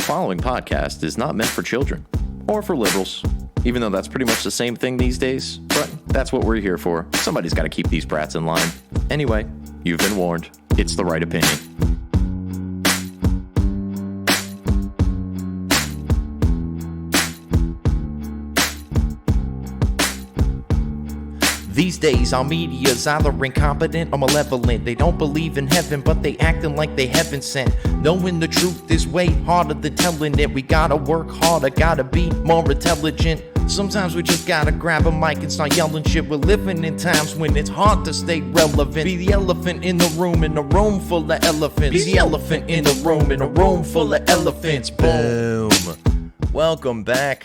following podcast is not meant for children or for liberals, even though that's pretty much the same thing these days, but that's what we're here for. Somebody's got to keep these brats in line. Anyway, you've been warned. It's the right opinion. These days, our media's either incompetent or malevolent. They don't believe in heaven, but they acting like they heaven sent. Knowing the truth is way harder than telling it. We gotta work harder, gotta be more intelligent. Sometimes we just gotta grab a mic and start yelling shit. We're living in times when it's hard to stay relevant. Be the elephant in a room full of elephants. Be the elephant in a room full of elephants. Boom. Welcome back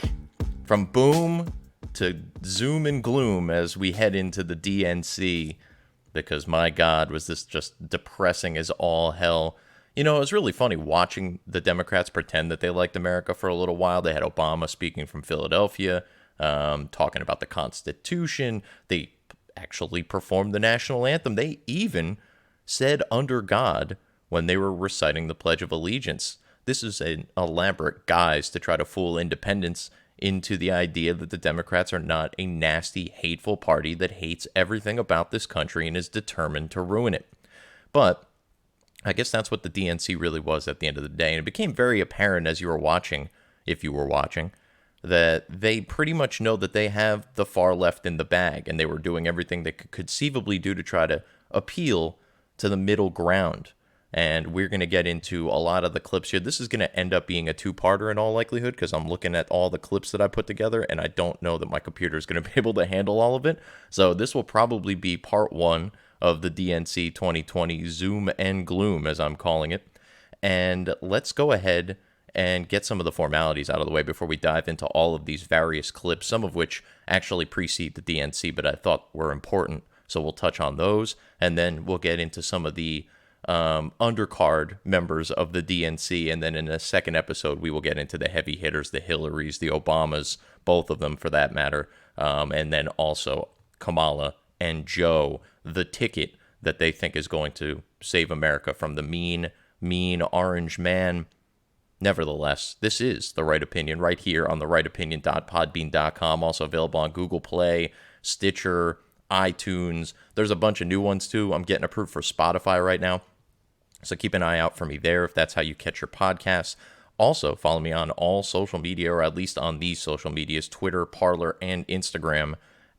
from Boom to Zoom and Gloom as we head into the DNC, because my God, was this just depressing as all hell. You know, it was really funny watching the Democrats pretend that they liked America for a little while. They had Obama speaking from Philadelphia, talking about the Constitution. They actually performed the national anthem. They even said "Under God" when they were reciting the Pledge of Allegiance. This is an elaborate guise to try to fool independents into the idea that the Democrats are not a nasty, hateful party that hates everything about this country and is determined to ruin it. But I guess that's what the DNC really was at the end of the day. And it became very apparent as you were watching, if you were watching, that they pretty much know that they have the far left in the bag, and they were doing everything they could conceivably do to try to appeal to the middle ground. And we're going to get into a lot of the clips here. This is going to end up being a two-parter in all likelihood, because I'm looking at all the clips that I put together, and I don't know that my computer is going to be able to handle all of it. So this will probably be part one of the DNC 2020 Zoom and Gloom, as I'm calling it. And let's go ahead and get some of the formalities out of the way before we dive into all of these various clips, some of which actually precede the DNC, but I thought were important. So we'll touch on those, and then we'll get into some of the undercard members of the DNC, and then in a second episode we will get into the heavy hitters, the Hillarys, the Obamas, both of them for that matter, and then also Kamala and Joe, the ticket that they think is going to save America from the mean orange man. Nevertheless, this is The Right Opinion right here on therightopinion.podbean.com, also available on Google Play, Stitcher, iTunes. There's a bunch of new ones too. I'm getting approved for Spotify right now, so keep an eye out for me there if that's how you catch your podcasts. Also, follow me on all social media, or at least on these social medias, Twitter, Parler, and Instagram,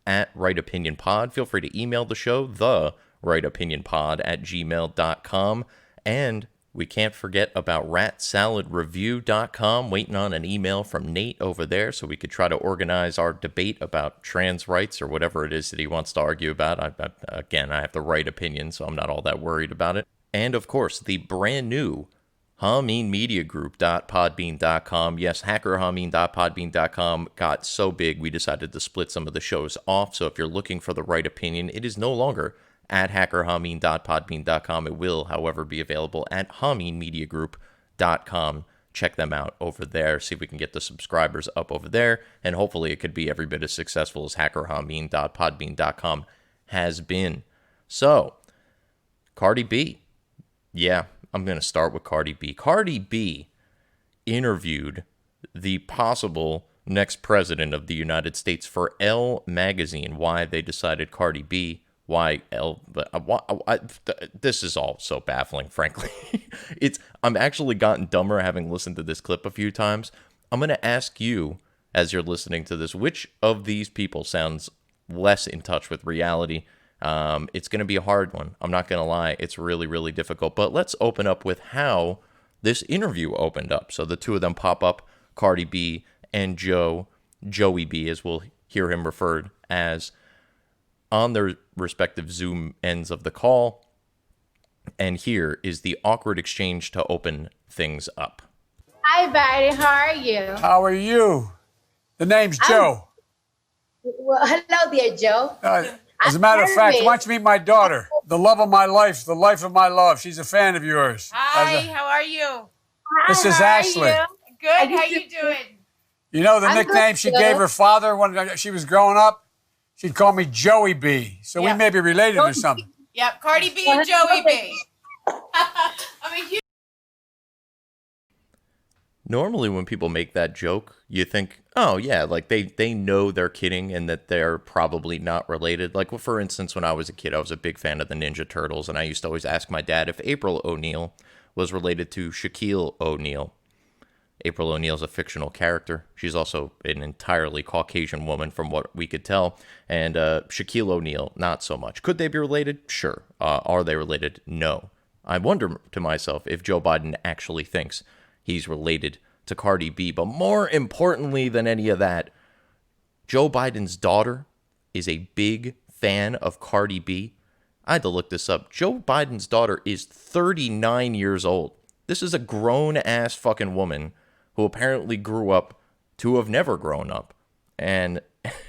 at Right Opinion Pod. Feel free to email the show, therightopinionpod@gmail.com. And we can't forget about ratsaladreview.com. Waiting on an email from Nate over there so we could try to organize our debate about trans rights or whatever it is that he wants to argue about. I have the right opinion, so I'm not all that worried about it. And of course, the brand new Hamin Media Group.podbean.com. Yes, hackerhamin.podbean.com got so big we decided to split some of the shows off. So if you're looking for the right opinion, it is no longer at hackerhamin.podbean.com. It will, however, be available at haminmediagroup.com. Check them out over there. See if we can get the subscribers up over there. And hopefully it could be every bit as successful as hackerhamin.podbean.com has been. So, Cardi B. Yeah, I'm going to start with Cardi B. Cardi B interviewed the possible next president of the United States for Elle magazine. Why they decided Cardi B. Why Elle? This is all so baffling, frankly. I'm actually gotten dumber having listened to this clip a few times. I'm going to ask you, as you're listening to this, which of these people sounds less in touch with reality? It's going to be a hard one. I'm not going to lie. It's really, really difficult. But let's open up with how this interview opened up. So the two of them pop up, Cardi B and Joey B, as we'll hear him referred as, on their respective Zoom ends of the call. And here is the awkward exchange to open things up. Hi, buddy. How are you? How are you? The name's Joe. Well, hello there, Joe. As a matter of fact, why don't you meet my daughter, the love of my life, the life of my love. She's a fan of yours. Hi, how are you? This is Ashley. Good, how you doing? You know the nickname she gave her father when she was growing up? She'd call me Joey B. So we may be related or something. Yep, Cardi B and Joey B. I'm a huge... Normally, when people make that joke, you think, oh, yeah, like they know they're kidding and that they're probably not related. Like, well, for instance, when I was a kid, I was a big fan of the Ninja Turtles, and I used to always ask my dad if April O'Neil was related to Shaquille O'Neal. April O'Neil's a fictional character. She's also an entirely Caucasian woman from what we could tell. And Shaquille O'Neal, not so much. Could they be related? Sure. Are they related? No. I wonder to myself if Joe Biden actually thinks he's related to Cardi B. But more importantly than any of that, Joe Biden's daughter is a big fan of Cardi B. I had to look this up. Joe Biden's daughter is 39 years old. This is a grown-ass fucking woman who apparently grew up to have never grown up. And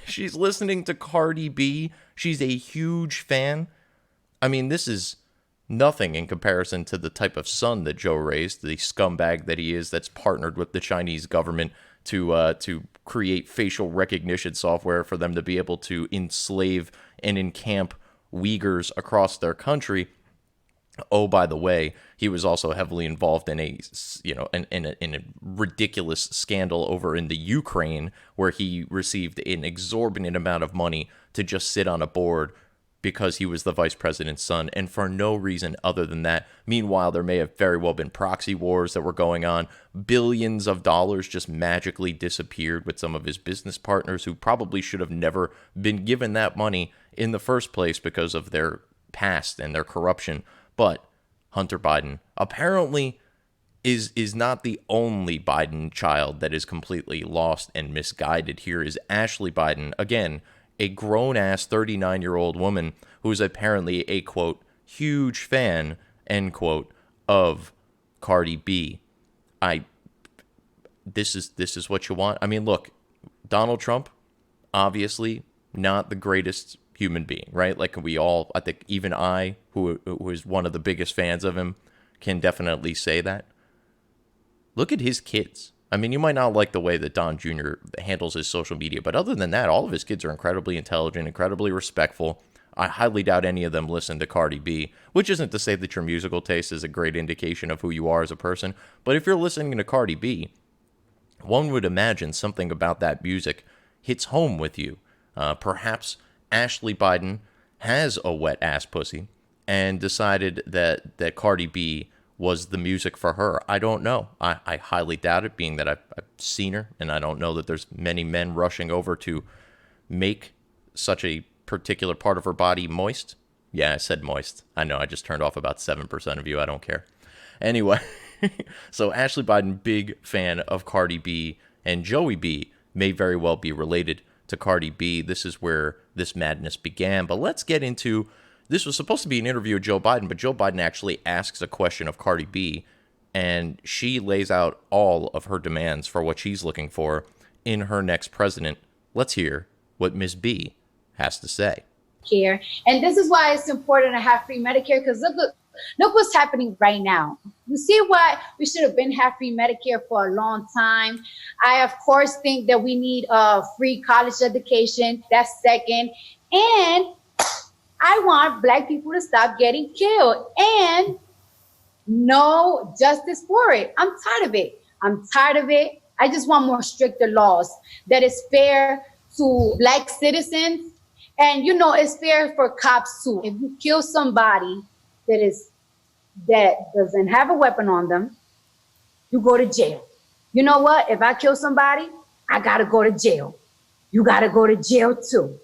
she's listening to Cardi B. She's a huge fan. I mean, this is nothing in comparison to the type of son that Joe raised, the scumbag that he is that's partnered with the Chinese government to create facial recognition software for them to be able to enslave and encamp Uyghurs across their country. Oh, by the way, he was also heavily involved in a ridiculous scandal over in the Ukraine where he received an exorbitant amount of money to just sit on a board because he was the vice president's son, and for no reason other than that. Meanwhile, there may have very well been proxy wars that were going on. Billions of dollars just magically disappeared with some of his business partners who probably should have never been given that money in the first place because of their past and their corruption. But Hunter Biden apparently is not the only Biden child that is completely lost and misguided. Here is Ashley Biden, again, a grown-ass 39-year-old woman who is apparently a, quote, huge fan, end quote, of Cardi B. This is what you want? I mean, look, Donald Trump, obviously not the greatest human being, right? Like we all, I think even I, who is one of the biggest fans of him, can definitely say that. Look at his kids. I mean, you might not like the way that Don Jr. handles his social media, but other than that, all of his kids are incredibly intelligent, incredibly respectful. I highly doubt any of them listen to Cardi B, which isn't to say that your musical taste is a great indication of who you are as a person, but if you're listening to Cardi B, one would imagine something about that music hits home with you. Perhaps Ashley Biden has a wet ass pussy and decided that Cardi B was the music for her. I don't know. I highly doubt it, being that I've seen her, and I don't know that there's many men rushing over to make such a particular part of her body moist. Yeah, I said moist. I know, I just turned off about 7% of you. I don't care. Anyway, so Ashley Biden, big fan of Cardi B, and Joey B may very well be related to Cardi B. This is where this madness began. But let's get into, this was supposed to be an interview with Joe Biden, but Joe Biden actually asks a question of Cardi B, and she lays out all of her demands for what she's looking for in her next president. Let's hear what Ms. B has to say. Care. And this is why it's important to have free Medicare, because look what's happening right now. You see why we should have been have free Medicare for a long time. I, of course, think that we need a free college education. That's second. And I want Black people to stop getting killed and no justice for it. I'm tired of it. I just want more stricter laws that is fair to Black citizens. And, you know, it's fair for cops too. If you kill somebody that doesn't have a weapon on them, you go to jail. You know what? If I kill somebody, I got to go to jail. You got to go to jail too.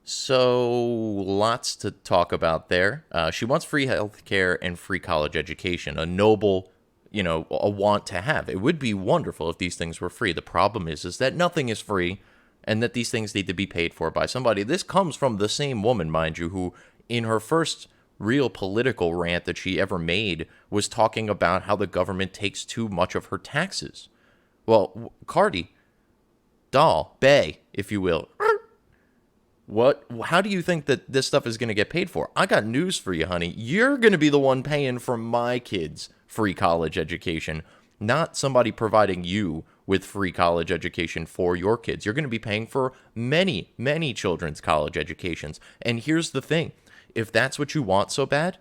So lots to talk about there. She wants free health care and free college education, a noble, a want to have. It would be wonderful if these things were free. The problem is that nothing is free and that these things need to be paid for by somebody. This comes from the same woman, mind you, who in her first real political rant that she ever made was talking about how the government takes too much of her taxes. Well, Cardi, doll, bae, if you will, how do you think that this stuff is going to get paid for? I got news for you, honey. You're going to be the one paying for my kids' free college education, not somebody providing you with free college education for your kids. You're going to be paying for many, many children's college educations. And here's the thing. If that's what you want so bad,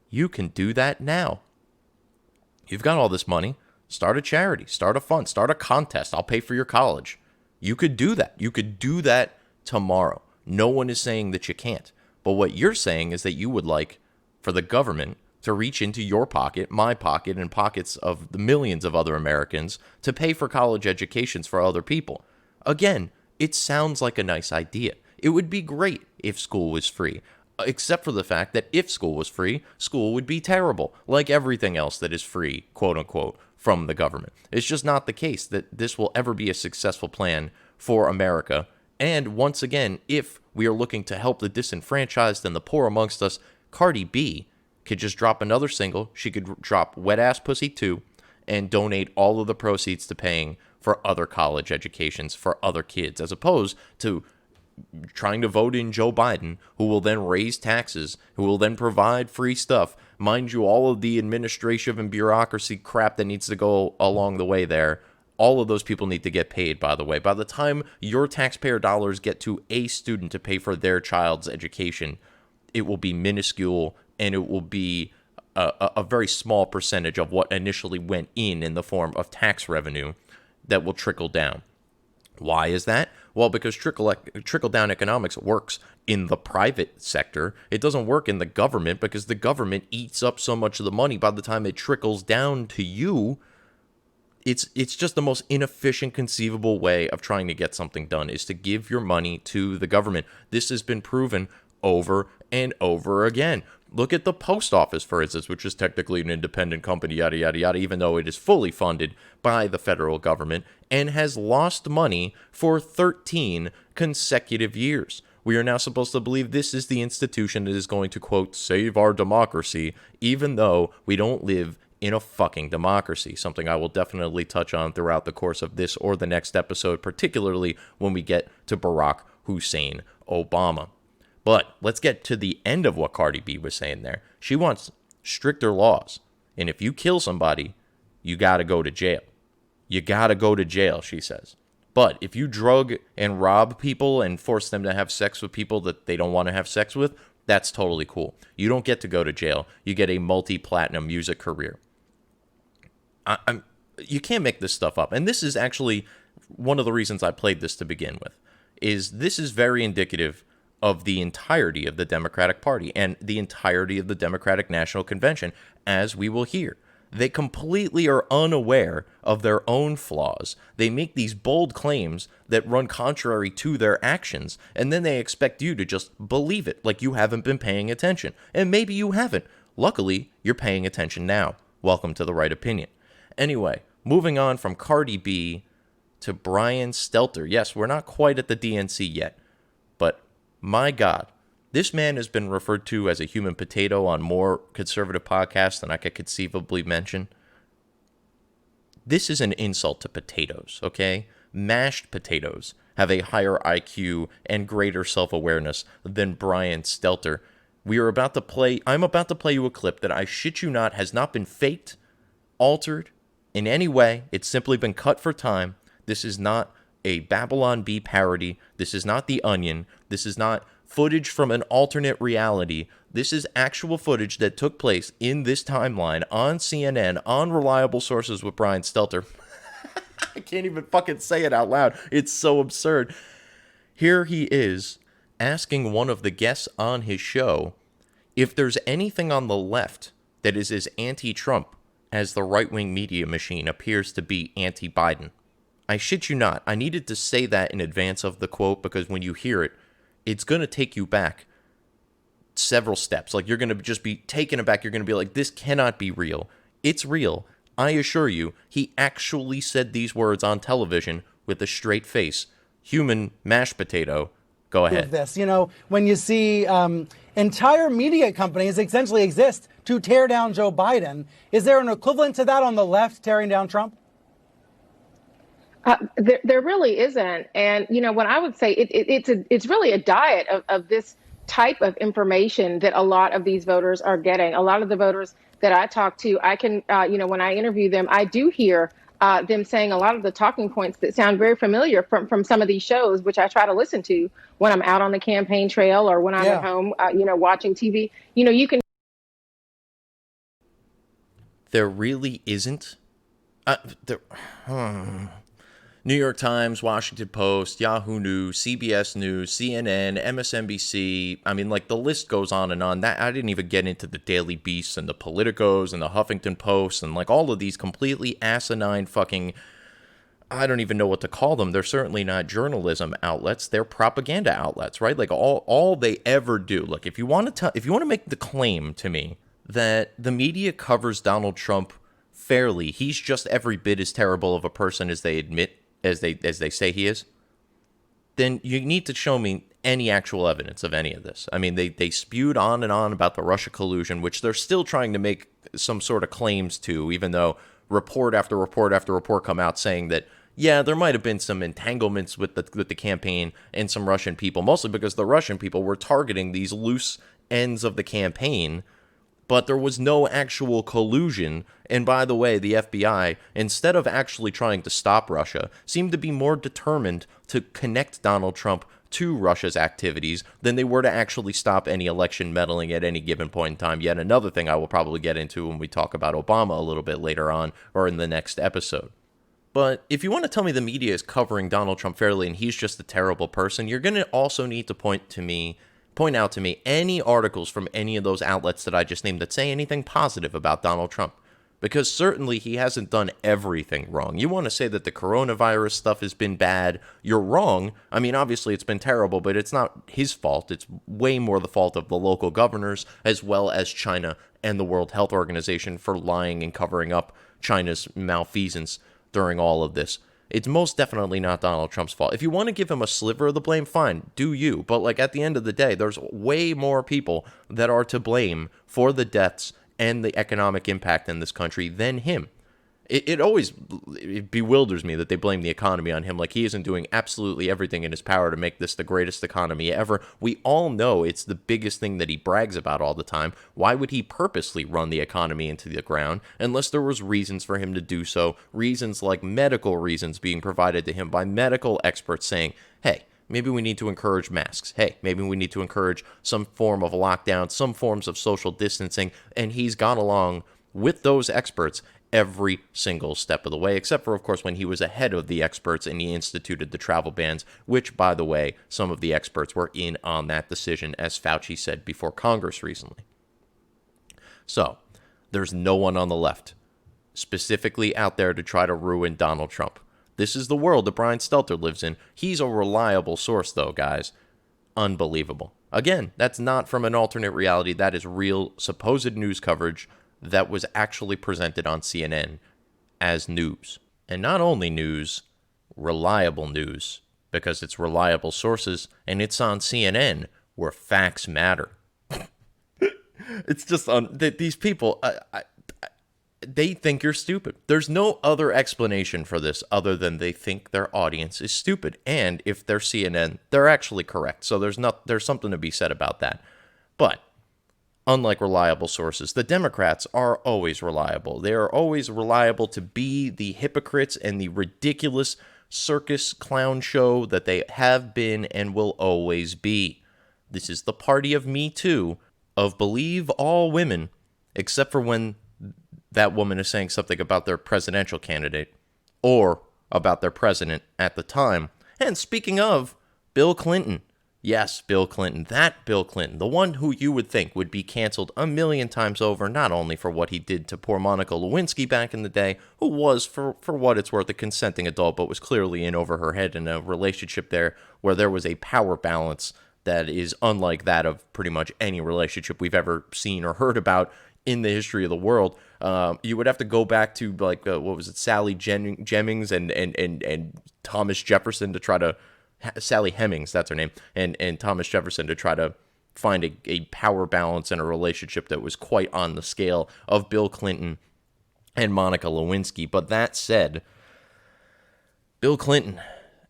you can do that now. You've got all this money. Start a charity, start a fund, start a contest. I'll pay for your college. You could do that. You could do that tomorrow. No one is saying that you can't. But what you're saying is that you would like for the government to reach into your pocket, my pocket, and pockets of the millions of other Americans to pay for college educations for other people. Again, it sounds like a nice idea. It would be great if school was free, except for the fact that if school was free, school would be terrible, like everything else that is free, quote unquote, from the government. It's just not the case that this will ever be a successful plan for America. And once again, if we are looking to help the disenfranchised and the poor amongst us, Cardi B could just drop another single. She could drop Wet Ass Pussy 2 and donate all of the proceeds to paying for other college educations for other kids, as opposed to trying to vote in Joe Biden, who will then raise taxes, who will then provide free stuff. Mind you, all of the administrative and bureaucracy crap that needs to go along the way there, all of those people need to get paid, by the way. By the time your taxpayer dollars get to a student to pay for their child's education, it will be minuscule, and it will be a very small percentage of what initially went in the form of tax revenue that will trickle down. Why is that? Well, because trickle-down economics works in the private sector. It doesn't work in the government because the government eats up so much of the money by the time it trickles down to you. It's just the most inefficient conceivable way of trying to get something done is to give your money to the government. This has been proven over and over again. Look at the post office, for instance, which is technically an independent company, yada, yada, yada, even though it is fully funded by the federal government and has lost money for 13 consecutive years. We are now supposed to believe this is the institution that is going to, quote, save our democracy, even though we don't live in a fucking democracy, something I will definitely touch on throughout the course of this or the next episode, particularly when we get to Barack Hussein Obama. But let's get to the end of what Cardi B was saying there. She wants stricter laws. And if you kill somebody, you got to go to jail. You got to go to jail, she says. But if you drug and rob people and force them to have sex with people that they don't want to have sex with, that's totally cool. You don't get to go to jail. You get a multi-platinum music career. You can't make this stuff up. And this is actually one of the reasons I played this to begin with. This is very indicative of the entirety of the Democratic Party and the entirety of the Democratic National Convention, as we will hear. They completely are unaware of their own flaws. They make these bold claims that run contrary to their actions, and then they expect you to just believe it, like you haven't been paying attention. And maybe you haven't. Luckily, you're paying attention now. Welcome to The Right Opinion. Anyway, moving on from Cardi B to Brian Stelter. Yes, we're not quite at the DNC yet, but my God, this man has been referred to as a human potato on more conservative podcasts than I could conceivably mention. This is an insult to potatoes, okay? Mashed potatoes have a higher IQ and greater self-awareness than Brian Stelter. I'm about to play you a clip that I shit you not has not been faked, altered in any way. It's simply been cut for time. This is not a Babylon Bee parody. This is not The Onion. This is not footage from an alternate reality. This is actual footage that took place in this timeline on CNN, on reliable sources with Brian Stelter. I can't even fucking say it out loud. It's so absurd. Here he is asking one of the guests on his show if there's anything on the left that is as anti-Trump as the right-wing media machine appears to be anti-Biden. I shit you not. I needed to say that in advance of the quote because when you hear it, it's going to take you back several steps. Like, you're going to just be taken aback. You're going to be like, this cannot be real. It's real. I assure you, he actually said these words on television with a straight face. Human mashed potato. Go ahead. This, when you see entire media companies essentially exist to tear down Joe Biden, is there an equivalent to that on the left tearing down Trump? There really isn't. And, what I would say, it's really a diet of this type of information that a lot of these voters are getting. A lot of the voters that I talk to, I can, when I interview them, I do hear them saying a lot of the talking points that sound very familiar from some of these shows, which I try to listen to when I'm out on the campaign trail or when I'm at home, watching TV. You can. there really isn't. There, New York Times, Washington Post, Yahoo News, CBS News, CNN, MSNBC. I mean, like, the list goes on and on. That I didn't even get into the Daily Beast and the Politicos and the Huffington Post and, like, all of these completely asinine fucking, I don't even know what to call them. They're certainly not journalism outlets. They're propaganda outlets, right? Like, all they ever do. Look, if you want to make the claim to me that the media covers Donald Trump fairly, he's just every bit as terrible of a person as they admit, as they say he is, then you need to show me any actual evidence of any of this. I mean, they spewed on and on about the Russia collusion, which they're still trying to make some sort of claims to, even though report after report after report come out saying that, yeah, there might have been some entanglements with the campaign and some Russian people, mostly because the Russian people were targeting these loose ends of the campaign, but there was no actual collusion. And by the way, the FBI, instead of actually trying to stop Russia, seemed to be more determined to connect Donald Trump to Russia's activities than they were to actually stop any election meddling at any given point in time. Yet another thing I will probably get into when we talk about Obama a little bit later on or in the next episode. But if you want to tell me the media is covering Donald Trump fairly and he's just a terrible person, you're going to also need to point out to me any articles from any of those outlets that I just named that say anything positive about Donald Trump. Because certainly he hasn't done everything wrong. You want to say that the coronavirus stuff has been bad, you're wrong. I mean, obviously it's been terrible, but it's not his fault. It's way more the fault of the local governors, as well as China and the World Health Organization for lying and covering up China's malfeasance during all of this. It's most definitely not Donald Trump's fault. If you want to give him a sliver of the blame, fine, do you. But like at the end of the day, there's way more people that are to blame for the deaths and the economic impact in this country than him. It bewilders me that they blame the economy on him, like he isn't doing absolutely everything in his power to make this the greatest economy ever. We all know it's the biggest thing that he brags about all the time. Why would he purposely run the economy into the ground unless there was reasons for him to do so? Reasons like medical reasons being provided to him by medical experts saying, hey, maybe we need to encourage masks. Hey, maybe we need to encourage some form of lockdown, some forms of social distancing. And he's gone along with those experts every single step of the way, except for, of course, when he was ahead of the experts and he instituted the travel bans, which, by the way, some of the experts were in on that decision, as Fauci said before Congress recently. So, there's no one on the left specifically out there to try to ruin Donald Trump. This is the world that Brian Stelter lives in. He's a reliable source, though, guys. Unbelievable. Again, that's not from an alternate reality. That is real, supposed news coverage that was actually presented on CNN as news. And not only news, reliable news, because it's reliable sources, and it's on CNN, where facts matter. It's just these people, they think you're stupid. There's no other explanation for this other than they think their audience is stupid. And if they're CNN, they're actually correct. So there's something to be said about that. But unlike reliable sources, the Democrats are always reliable. They are always reliable to be the hypocrites and the ridiculous circus clown show that they have been and will always be. This is the party of Me Too, of believe all women, except for when that woman is saying something about their presidential candidate or about their president at the time. And speaking of, Bill Clinton. Yes, Bill Clinton, that Bill Clinton, the one who you would think would be canceled a million times over, not only for what he did to poor Monica Lewinsky back in the day, who was, for what it's worth, a consenting adult, but was clearly in over her head in a relationship there where there was a power balance that is unlike that of pretty much any relationship we've ever seen or heard about in the history of the world. You would have to go back to, like, what was it, Sally Jennings and Thomas Jefferson to try to Sally Hemings, that's her name, and Thomas Jefferson to try to find a power balance in a relationship that was quite on the scale of Bill Clinton and Monica Lewinsky. But that said, Bill Clinton,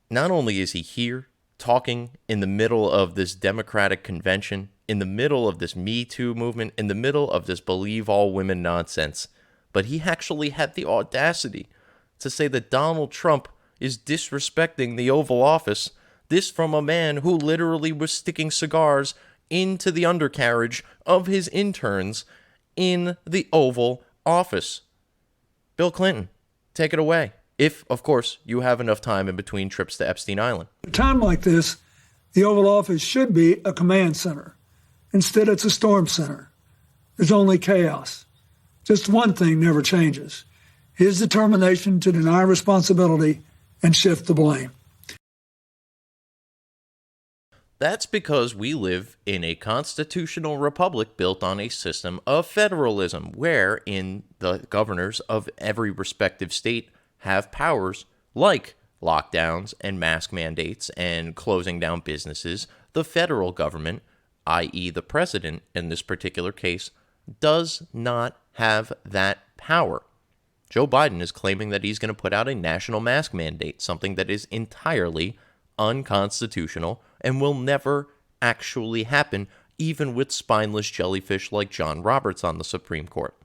not only is he here talking in the middle of this Democratic convention, in the middle of this Me Too movement, in the middle of this believe all women nonsense, but he actually had the audacity to say that Donald Trump is disrespecting the Oval Office. This from a man who literally was sticking cigars into the undercarriage of his interns in the Oval Office. Bill Clinton, take it away. If, of course, you have enough time in between trips to Epstein Island. At a time like this, the Oval Office should be a command center. Instead, it's a storm center. There's only chaos. Just one thing never changes: his determination to deny responsibility and shift the blame. That's because we live in a constitutional republic built on a system of federalism, wherein the governors of every respective state have powers like lockdowns and mask mandates and closing down businesses. The federal government, i.e. the president in this particular case, does not have that power. Joe Biden is claiming that he's going to put out a national mask mandate, something that is entirely unconstitutional and will never actually happen, even with spineless jellyfish like John Roberts on the Supreme Court.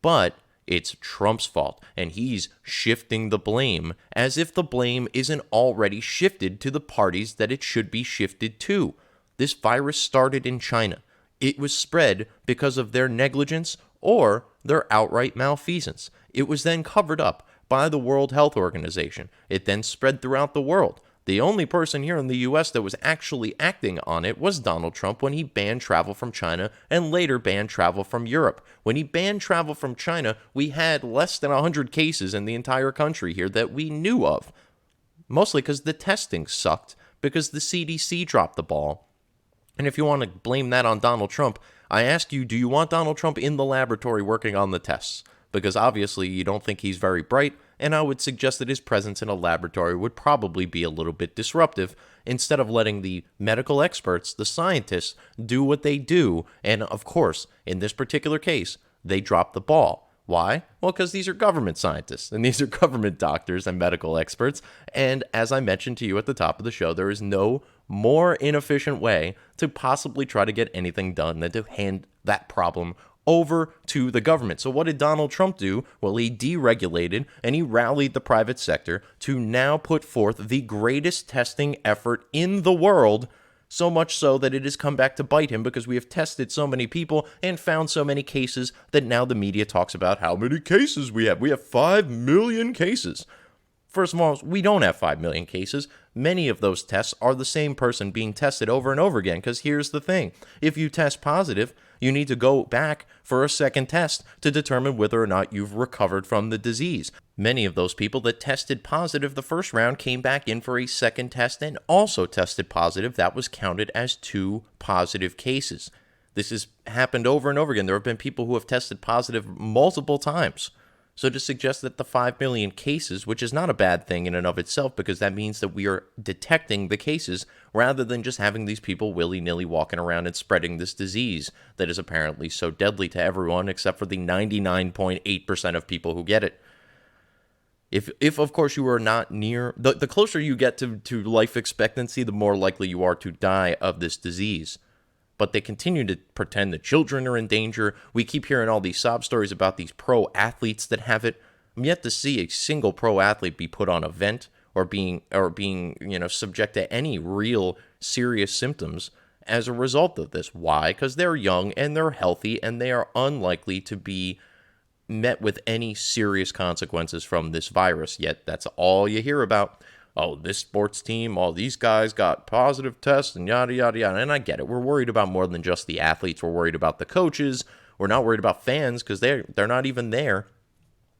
But it's Trump's fault, and he's shifting the blame as if the blame isn't already shifted to the parties that it should be shifted to. This virus started in China. It was spread because of their negligence or their outright malfeasance. It was then covered up by the World Health Organization. It then spread throughout the world. The only person here in the U.S. that was actually acting on it was Donald Trump when he banned travel from China and later banned travel from Europe. When he banned travel from China, we had less than 100 cases in the entire country here that we knew of, mostly because the testing sucked, because the CDC dropped the ball. And if you want to blame that on Donald Trump, I ask you, do you want Donald Trump in the laboratory working on the tests? Because obviously you don't think he's very bright, and I would suggest that his presence in a laboratory would probably be a little bit disruptive, instead of letting the medical experts, the scientists, do what they do. And of course, in this particular case, they dropped the ball. Why? Well, because these are government scientists, and these are government doctors and medical experts. And as I mentioned to you at the top of the show, there is no more inefficient way to possibly try to get anything done than to hand that problem over to the government. So what did Donald Trump do? Well, he deregulated and he rallied the private sector to now put forth the greatest testing effort in the world, so much so that it has come back to bite him because we have tested so many people and found so many cases that now the media talks about how many cases we have. We have 5 million cases. First of all, we don't have 5 million cases. Many of those tests are the same person being tested over and over again, because here's the thing. If you test positive, you need to go back for a second test to determine whether or not you've recovered from the disease. Many of those people that tested positive the first round came back in for a second test and also tested positive. That was counted as 2 positive cases. This has happened over and over again. There have been people who have tested positive multiple times. So to suggest that the 5 million cases, which is not a bad thing in and of itself, because that means that we are detecting the cases rather than just having these people willy-nilly walking around and spreading this disease that is apparently so deadly to everyone except for the 99.8% of people who get it. If of course you are not near, the closer you get to life expectancy, the more likely you are to die of this disease. But they continue to pretend that children are in danger. We keep hearing all these sob stories about these pro athletes that have it. I'm yet to see a single pro athlete be put on a vent or being subject to any real serious symptoms as a result of this. Why? Because they're young and they're healthy and they are unlikely to be met with any serious consequences from this virus. Yet that's all you hear about. Oh, this sports team, all these guys got positive tests and yada, yada, yada. And I get it. We're worried about more than just the athletes. We're worried about the coaches. We're not worried about fans because they're not even there.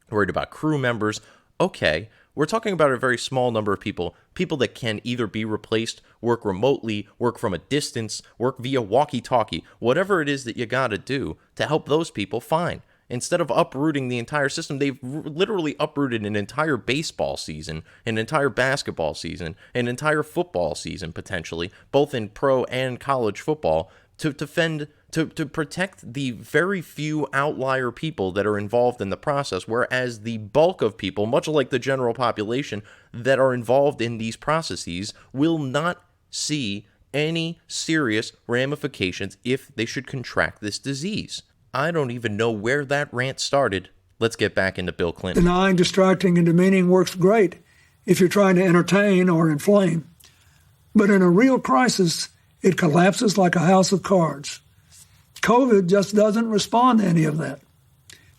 We're worried about crew members. Okay, we're talking about a very small number of people that can either be replaced, work remotely, work from a distance, work via walkie-talkie, whatever it is that you got to do to help those people, fine. Instead of uprooting the entire system, they've literally uprooted an entire baseball season, an entire basketball season, an entire football season, potentially, both in pro and college football, to protect the very few outlier people that are involved in the process, whereas the bulk of people, much like the general population that are involved in these processes, will not see any serious ramifications if they should contract this disease. I don't even know where that rant started. Let's get back into Bill Clinton. Denying, distracting, and demeaning works great if you're trying to entertain or inflame. But in a real crisis, it collapses like a house of cards. COVID just doesn't respond to any of that.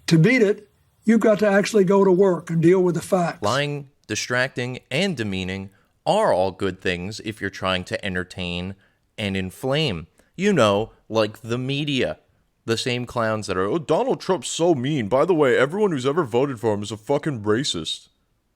To beat it, You've got to actually go to work and deal with the facts. Lying, distracting, and demeaning are all good things if you're trying to entertain and inflame. You know, like the media. The same clowns that are, oh, Donald Trump's so mean. By the way, everyone who's ever voted for him is a fucking racist.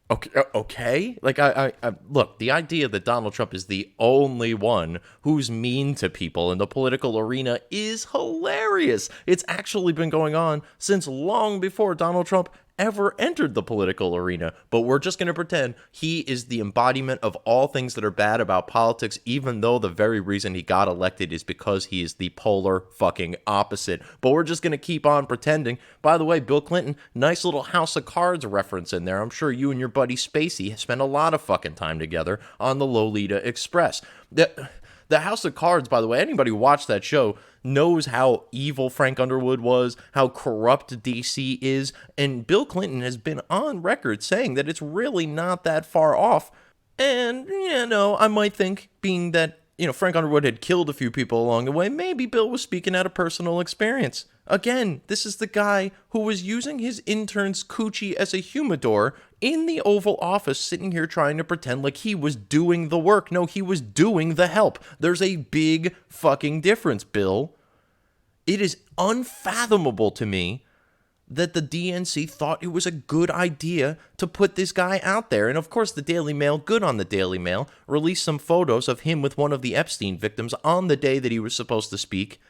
Okay? Like, I look, the idea that Donald Trump is the only one who's mean to people in the political arena is hilarious. It's actually been going on since long before Donald Trump ever entered the political arena, but we're just going to pretend he is the embodiment of all things that are bad about politics, even though the very reason he got elected is because he is the polar fucking opposite. But we're just going to keep on pretending. By the way, Bill Clinton, nice little House of Cards reference in there. I'm sure you and your buddy Spacey spent a lot of fucking time together on the Lolita Express. The House of Cards, by the way, anybody who watched that show knows how evil Frank Underwood was, how corrupt DC is, and Bill Clinton has been on record saying that it's really not that far off. And, you know, I might think, being that, you know, Frank Underwood had killed a few people along the way, maybe Bill was speaking out of personal experience. Again, this is the guy who was using his intern's coochie as a humidor in the Oval Office, sitting here trying to pretend like he was doing the work. No, he was doing the help. There's a big fucking difference, Bill. It is unfathomable to me that the DNC thought it was a good idea to put this guy out there. And of course, the Daily Mail, good on the Daily Mail, released some photos of him with one of the Epstein victims on the day that he was supposed to speak.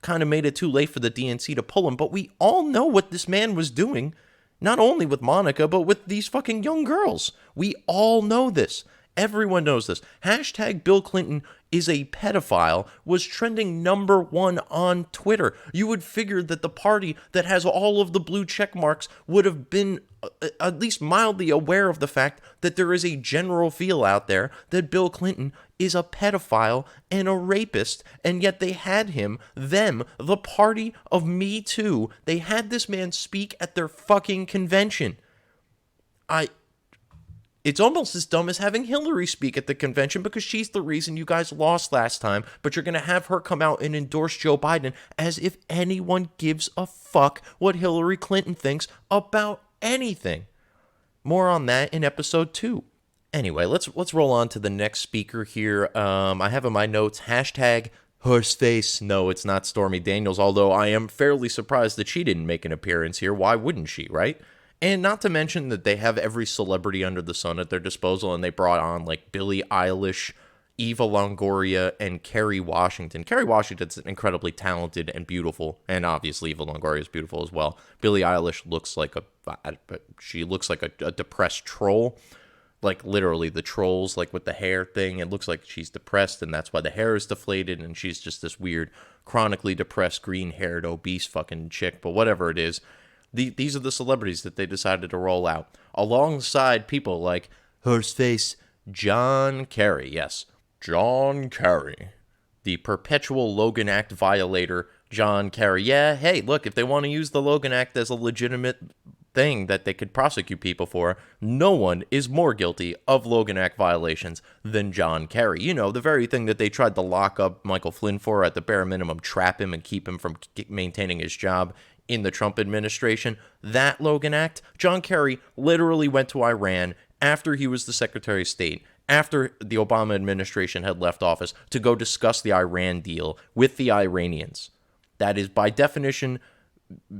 Kind of made it too late for the DNC to pull him, but we all know what this man was doing, not only with Monica, but with these fucking young girls. We all know this. Everyone knows this. Hashtag Bill Clinton is a pedophile was trending #1 on Twitter. You would figure that the party that has all of the blue check marks would have been at least mildly aware of the fact that there is a general feel out there that Bill Clinton is a pedophile and a rapist, and yet they had him, the party of Me Too, they had this man speak at their fucking convention. It's almost as dumb as having Hillary speak at the convention, because she's the reason you guys lost last time, but you're going to have her come out and endorse Joe Biden as if anyone gives a fuck what Hillary Clinton thinks about anything. More on that in episode 2. Anyway, let's roll on to the next speaker here. I have in my notes, hashtag Horseface. No, it's not Stormy Daniels, although I am fairly surprised that she didn't make an appearance here. Why wouldn't she, right? And not to mention that they have every celebrity under the sun at their disposal, and they brought on like Billie Eilish, Eva Longoria, and Kerry Washington. Kerry Washington's incredibly talented and beautiful, and obviously Eva Longoria is beautiful as well. Billie Eilish looks like a depressed troll. Like literally the trolls, like with the hair thing, it looks like she's depressed, and that's why the hair is deflated, and she's just this weird, chronically depressed, green-haired, obese fucking chick. But whatever it is, these are the celebrities that they decided to roll out, alongside people like Horseface John Kerry. Yes, John Kerry. The perpetual Logan Act violator, John Kerry. Yeah, hey, look, if they want to use the Logan Act as a legitimate thing that they could prosecute people for, no one is more guilty of Logan Act violations than John Kerry. You know, the very thing that they tried to lock up Michael Flynn for, at the bare minimum, trap him and keep him from maintaining his job in the Trump administration. That Logan Act, John Kerry literally went to Iran after he was the Secretary of State, after the Obama administration had left office, to go discuss the Iran deal with the Iranians. That is, by definition,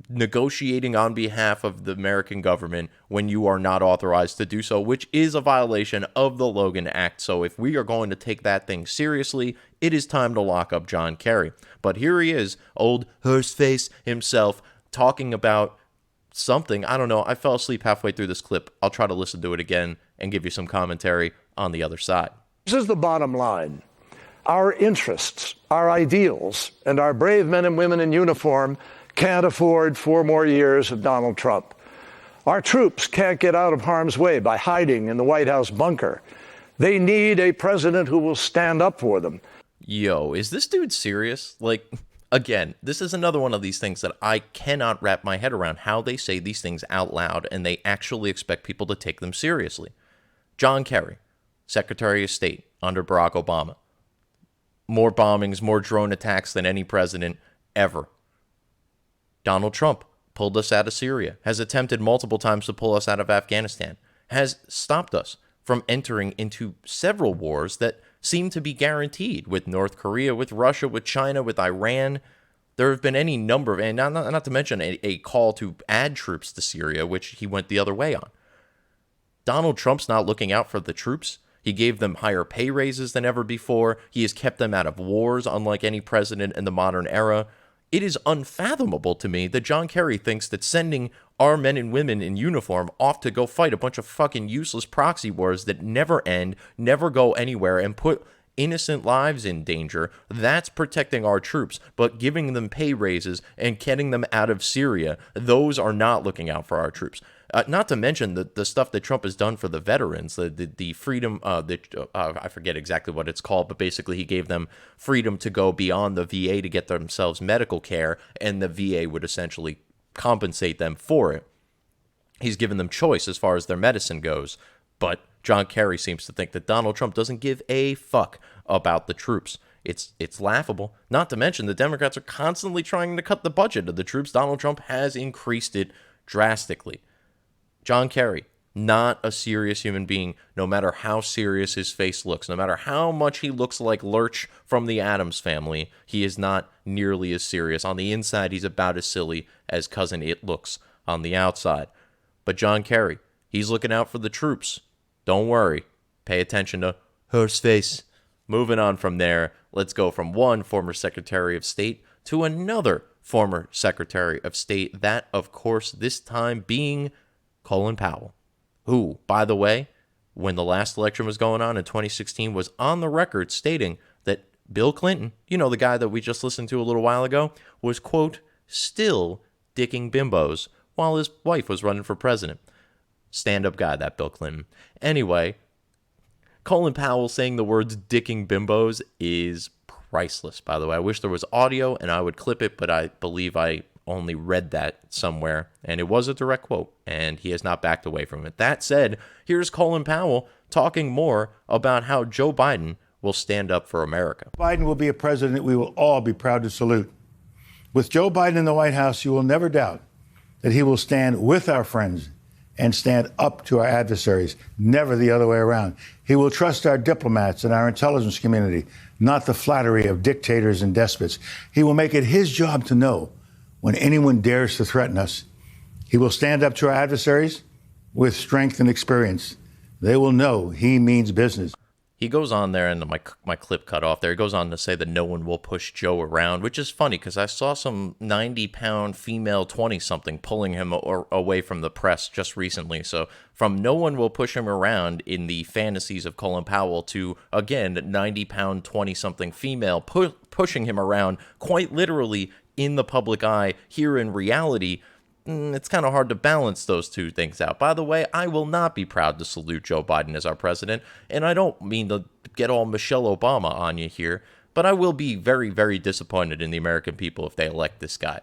negotiating on behalf of the American government when you are not authorized to do so, which is a violation of the Logan Act. So if we are going to take that thing seriously, it is time to lock up John Kerry. But here he is, old Horseface himself, talking about something. I don't know. I fell asleep halfway through this clip. I'll try to listen to it again and give you some commentary on the other side. This is the bottom line. Our interests, our ideals, and our brave men and women in uniform can't afford 4 more years of Donald Trump. Our troops can't get out of harm's way by hiding in the White House bunker. They need a president who will stand up for them. Yo, is this dude serious? Like, again, this is another one of these things that I cannot wrap my head around, how they say these things out loud and they actually expect people to take them seriously. John Kerry, Secretary of State under Barack Obama. More bombings, more drone attacks than any president ever. Donald Trump, pulled us out of Syria, has attempted multiple times to pull us out of Afghanistan, has stopped us from entering into several wars that seem to be guaranteed with North Korea, with Russia, with China, with Iran. There have been any number of, and not to mention a call to add troops to Syria, which he went the other way on. Donald Trump's not looking out for the troops. He gave them higher pay raises than ever before. He has kept them out of wars, unlike any president in the modern era. It is unfathomable to me that John Kerry thinks that sending our men and women in uniform off to go fight a bunch of fucking useless proxy wars that never end, never go anywhere, and put innocent lives in danger, that's protecting our troops. But giving them pay raises and getting them out of Syria, those are not looking out for our troops. Not to mention the stuff that Trump has done for the veterans, the freedom, I forget exactly what it's called, but basically he gave them freedom to go beyond the VA to get themselves medical care, and the VA would essentially compensate them for it. He's given them choice as far as their medicine goes, but John Kerry seems to think that Donald Trump doesn't give a fuck about the troops. It's laughable. Not to mention the Democrats are constantly trying to cut the budget of the troops. Donald Trump has increased it drastically. John Kerry, not a serious human being, no matter how serious his face looks, no matter how much he looks like Lurch from the Addams Family, he is not nearly as serious. On the inside, he's about as silly as Cousin It looks on the outside. But John Kerry, he's looking out for the troops. Don't worry. Pay attention to Horseface. Moving on from there, let's go from one former Secretary of State to another former Secretary of State. That, of course, this time being Colin Powell, who, by the way, when the last election was going on in 2016, was on the record stating that Bill Clinton, you know, the guy that we just listened to a little while ago, was, quote, still dicking bimbos while his wife was running for president. Stand-up guy, that Bill Clinton. Anyway, Colin Powell saying the words dicking bimbos is priceless, by the way. I wish there was audio and I would clip it, but I believe I only read that somewhere, and it was a direct quote, and he has not backed away from it. That said, here's Colin Powell talking more about how Joe Biden will stand up for America. Biden will be a president we will all be proud to salute. With Joe Biden in the White House, you will never doubt that he will stand with our friends and stand up to our adversaries, never the other way around. He will trust our diplomats and our intelligence community, not the flattery of dictators and despots. He will make it his job to know when anyone dares to threaten us. He will stand up to our adversaries with strength and experience. They will know he means business. He goes on there, and my clip cut off there. He goes on to say that no one will push Joe around, which is funny because I saw some 90-pound female 20-something pulling him away from the press just recently. So from no one will push him around in the fantasies of Colin Powell to, again, 90-pound 20-something female pushing him around quite literally in the public eye here in reality. It's kind of hard to balance those two things out. By the way, I will not be proud to salute Joe Biden as our president, and I don't mean to get all Michelle Obama on you here, but I will be very, very disappointed in the American people if they elect this guy.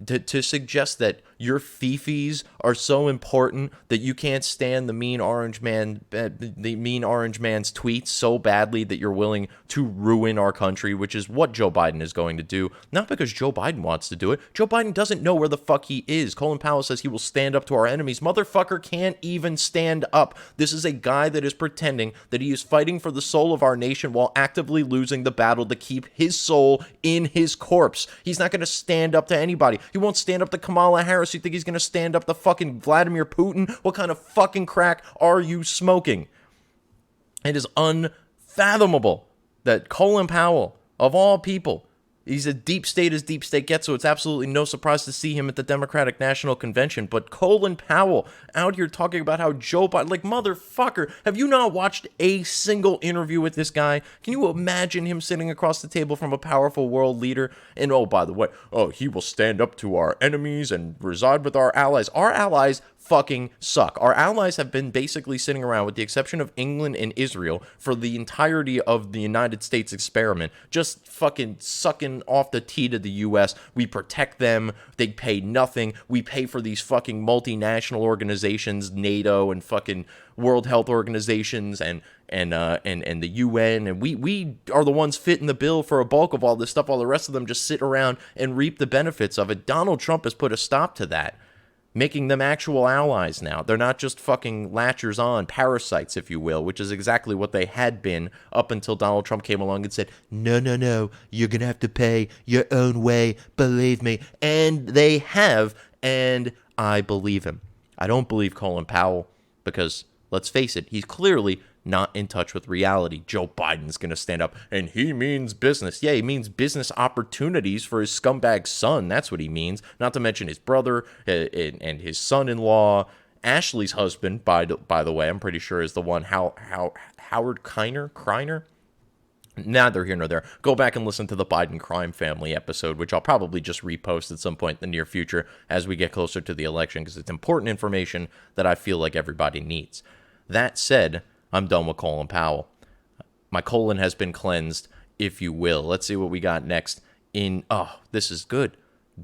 To suggest that your fifis are so important that you can't stand the mean orange man's tweets so badly that you're willing to ruin our country, which is what Joe Biden is going to do. Not because Joe Biden wants to do it. Joe Biden doesn't know where the fuck he is. Colin Powell says he will stand up to our enemies. Motherfucker can't even stand up. This is a guy that is pretending that he is fighting for the soul of our nation while actively losing the battle to keep his soul in his corpse. He's not going to stand up to anybody. He won't stand up to Kamala Harris. You think he's going to stand up to fucking Vladimir Putin? What kind of fucking crack are you smoking? It is unfathomable that Colin Powell, of all people, he's a deep state as deep state gets, so it's absolutely no surprise to see him at the Democratic National Convention. But Colin Powell out here talking about how Joe Biden, like, motherfucker, have you not watched a single interview with this guy? Can you imagine him sitting across the table from a powerful world leader? And oh, by the way, he will stand up to our enemies and reside with our allies. Our allies fucking suck. Our allies have been basically sitting around, with the exception of England and Israel, for the entirety of the United States experiment, just fucking sucking off the teat of the U.S. We protect them. They pay nothing. We pay for these fucking multinational organizations, NATO and fucking World Health Organizations and the UN, and we are the ones fitting the bill for a bulk of all this stuff, while the rest of them just sit around and reap the benefits of it. Donald Trump has put a stop to that, making them actual allies now. They're not just fucking latchers on, parasites, if you will, which is exactly what they had been up until Donald Trump came along and said, no, you're going to have to pay your own way, believe me. And they have, and I believe him. I don't believe Colin Powell, because let's face it, he's clearly not in touch with reality. Joe Biden's going to stand up, and he means business. Yeah, he means business opportunities for his scumbag son. That's what he means. Not to mention his brother and his son-in-law. Ashley's husband, by the way, I'm pretty sure is the one, Howard Kreiner? Neither here nor there. Go back and listen to the Biden crime family episode, which I'll probably just repost at some point in the near future as we get closer to the election, because it's important information that I feel like everybody needs. That said, I'm done with Colin Powell. My colon has been cleansed, if you will. Let's see what we got next this is good.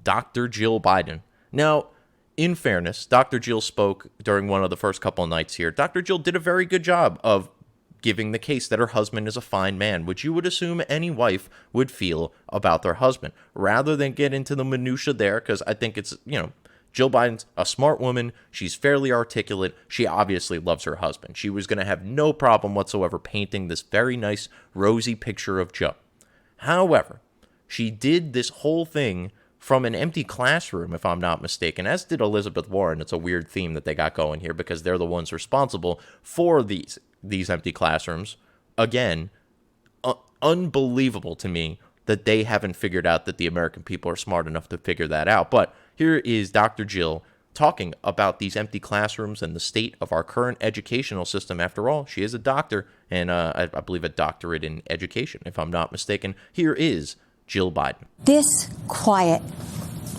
Dr. Jill Biden. Now, in fairness, Dr. Jill spoke during one of the first couple of nights here. Dr. Jill did a very good job of giving the case that her husband is a fine man, which you would assume any wife would feel about their husband. Rather than get into the minutia there, because I think it's, Jill Biden's a smart woman. She's fairly articulate. She obviously loves her husband. She was going to have no problem whatsoever painting this very nice, rosy picture of Joe. However, she did this whole thing from an empty classroom, if I'm not mistaken, as did Elizabeth Warren. It's a weird theme that they got going here, because they're the ones responsible for these empty classrooms. Again, unbelievable to me that they haven't figured out that the American people are smart enough to figure that out. But here is Dr. Jill talking about these empty classrooms and the state of our current educational system. After all, she is a doctor, and I believe a doctorate in education, if I'm not mistaken. Here is Jill Biden. This quiet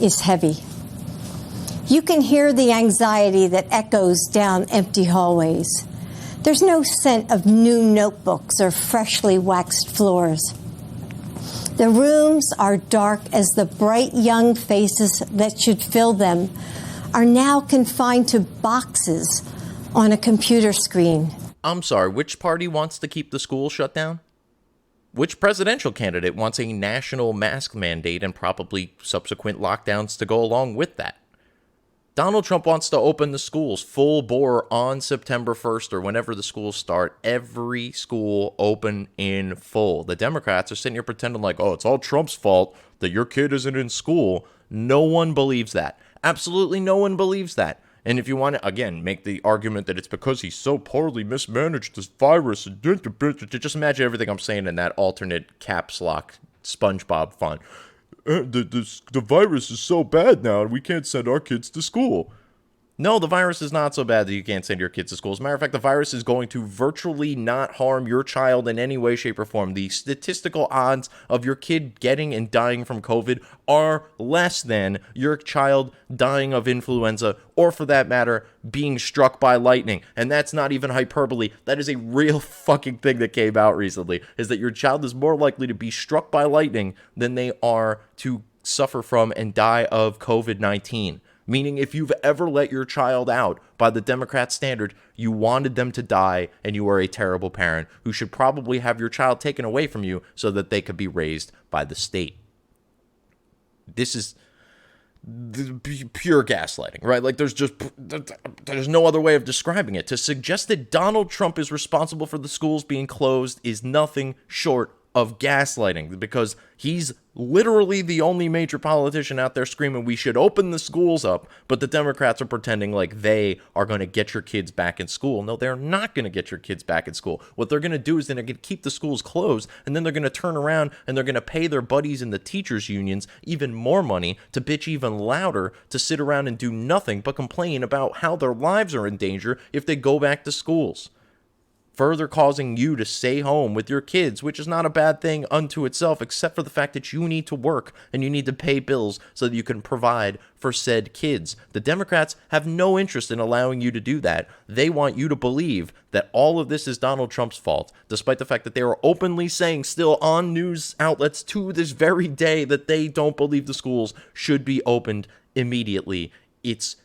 is heavy. You can hear the anxiety that echoes down empty hallways. There's no scent of new notebooks or freshly waxed floors. The rooms are dark as the bright young faces that should fill them are now confined to boxes on a computer screen. I'm sorry, which party wants to keep the school shut down? Which presidential candidate wants a national mask mandate and probably subsequent lockdowns to go along with that? Donald Trump wants to open the schools full bore on September 1st or whenever the schools start. Every school open in full. The Democrats are sitting here pretending like, it's all Trump's fault that your kid isn't in school. No one believes that. Absolutely no one believes that. And if you want to, again, make the argument that it's because he's so poorly mismanaged this virus, just imagine everything I'm saying in that alternate caps lock SpongeBob font. The virus is so bad now, we can't send our kids to school. No, the virus is not so bad that you can't send your kids to school. As a matter of fact, the virus is going to virtually not harm your child in any way, shape, or form. The statistical odds of your kid getting and dying from COVID are less than your child dying of influenza, or for that matter, being struck by lightning. And that's not even hyperbole. That is a real fucking thing that came out recently, is that your child is more likely to be struck by lightning than they are to suffer from and die of COVID-19. Meaning, if you've ever let your child out by the Democrat standard, you wanted them to die, and you are a terrible parent who should probably have your child taken away from you so that they could be raised by the state. This is pure gaslighting, right? Like, there's no other way of describing it. To suggest that Donald Trump is responsible for the schools being closed is nothing short of gaslighting, because he's literally the only major politician out there screaming we should open the schools up, but the Democrats are pretending like they are going to get your kids back in school. No, they're not going to get your kids back in school. What they're going to do is they're going to keep the schools closed, and then they're going to turn around and they're going to pay their buddies in the teachers unions even more money to bitch even louder, to sit around and do nothing but complain about how their lives are in danger if they go back to schools. further causing you to stay home with your kids, which is not a bad thing unto itself, except for the fact that you need to work and you need to pay bills so that you can provide for said kids. The Democrats have no interest in allowing you to do that. They want you to believe that all of this is Donald Trump's fault, despite the fact that they are openly saying still on news outlets to this very day that they don't believe the schools should be opened immediately. It's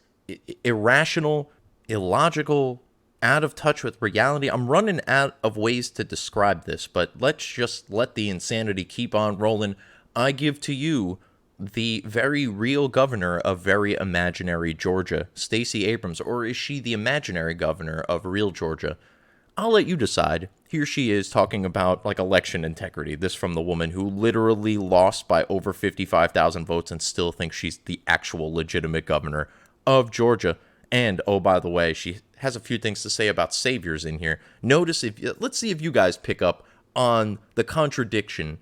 irrational, illogical, out of touch with reality. I'm running out of ways to describe this, but let's just let the insanity keep on rolling. I give to you the very real governor of very imaginary Georgia, Stacey Abrams, or is she the imaginary governor of real Georgia? I'll let you decide. Here she is talking about like election integrity. This from the woman who literally lost by over 55,000 votes and still thinks she's the actual legitimate governor of Georgia. And, oh, by the way, she has a few things to say about saviors in here. Let's see if you guys pick up on the contradiction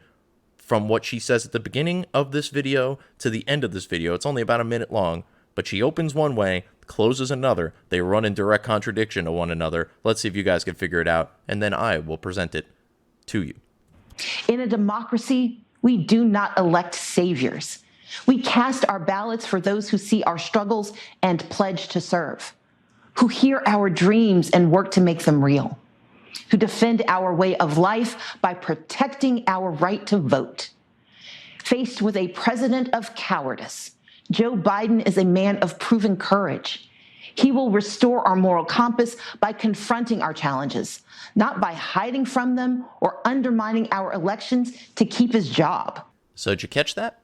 from what she says at the beginning of this video to the end of this video. It's only about a minute long, but she opens one way, closes another. They run in direct contradiction to one another. Let's see if you guys can figure it out, and then I will present it to you. In a democracy, we do not elect saviors. We cast our ballots for those who see our struggles and pledge to serve, who hear our dreams and work to make them real, who defend our way of life by protecting our right to vote. Faced with a president of cowardice, Joe Biden is a man of proven courage. He will restore our moral compass by confronting our challenges, not by hiding from them or undermining our elections to keep his job. So did you catch that?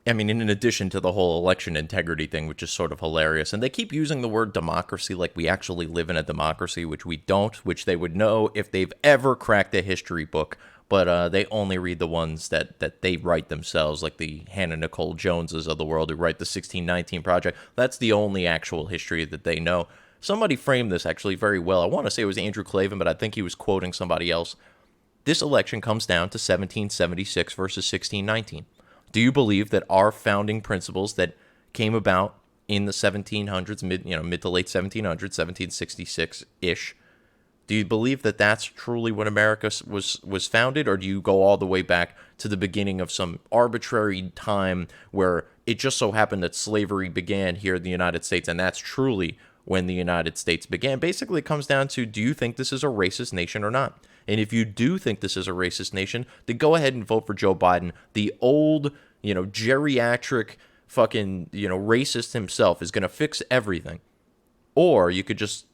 I mean, in addition to the whole election integrity thing, which is sort of hilarious, and they keep using the word democracy like we actually live in a democracy, which we don't, which they would know if they've ever cracked a history book, but they only read the ones that they write themselves, like the Hannah Nicole Joneses of the world who write the 1619 Project. That's the only actual history that they know. Somebody framed this actually very well. I want to say it was Andrew Klavan, but I think he was quoting somebody else. This election comes down to 1776 versus 1619. Do you believe that our founding principles that came about in the 1700s, mid to late 1700s, 1766-ish, do you believe that that's truly when America was founded, or do you go all the way back to the beginning of some arbitrary time where it just so happened that slavery began here in the United States, and that's truly when the United States began? Basically, it comes down to, do you think this is a racist nation or not? And if you do think this is a racist nation, then go ahead and vote for Joe Biden. The old, geriatric fucking, racist himself is going to fix everything. Or you could just,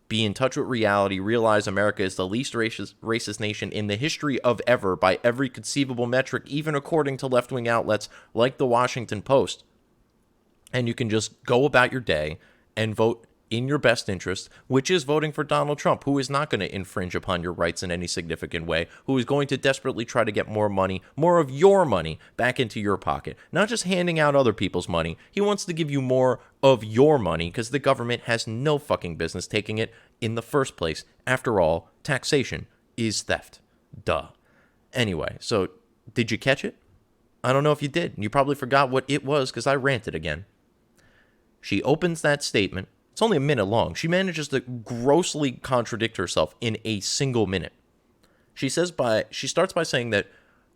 be in touch with reality, realize America is the least racist nation in the history of ever by every conceivable metric, even according to left-wing outlets like the Washington Post. And you can just go about your day and vote in your best interest, which is voting for Donald Trump, who is not going to infringe upon your rights in any significant way, who is going to desperately try to get more money, more of your money, back into your pocket. Not just handing out other people's money. He wants to give you more of your money because the government has no fucking business taking it in the first place. After all, taxation is theft. Duh. Anyway, so did you catch it? I don't know if you did. You probably forgot what it was because I ranted again. She opens that statement. It's only a minute long. She manages to grossly contradict herself in a single minute. She starts by saying that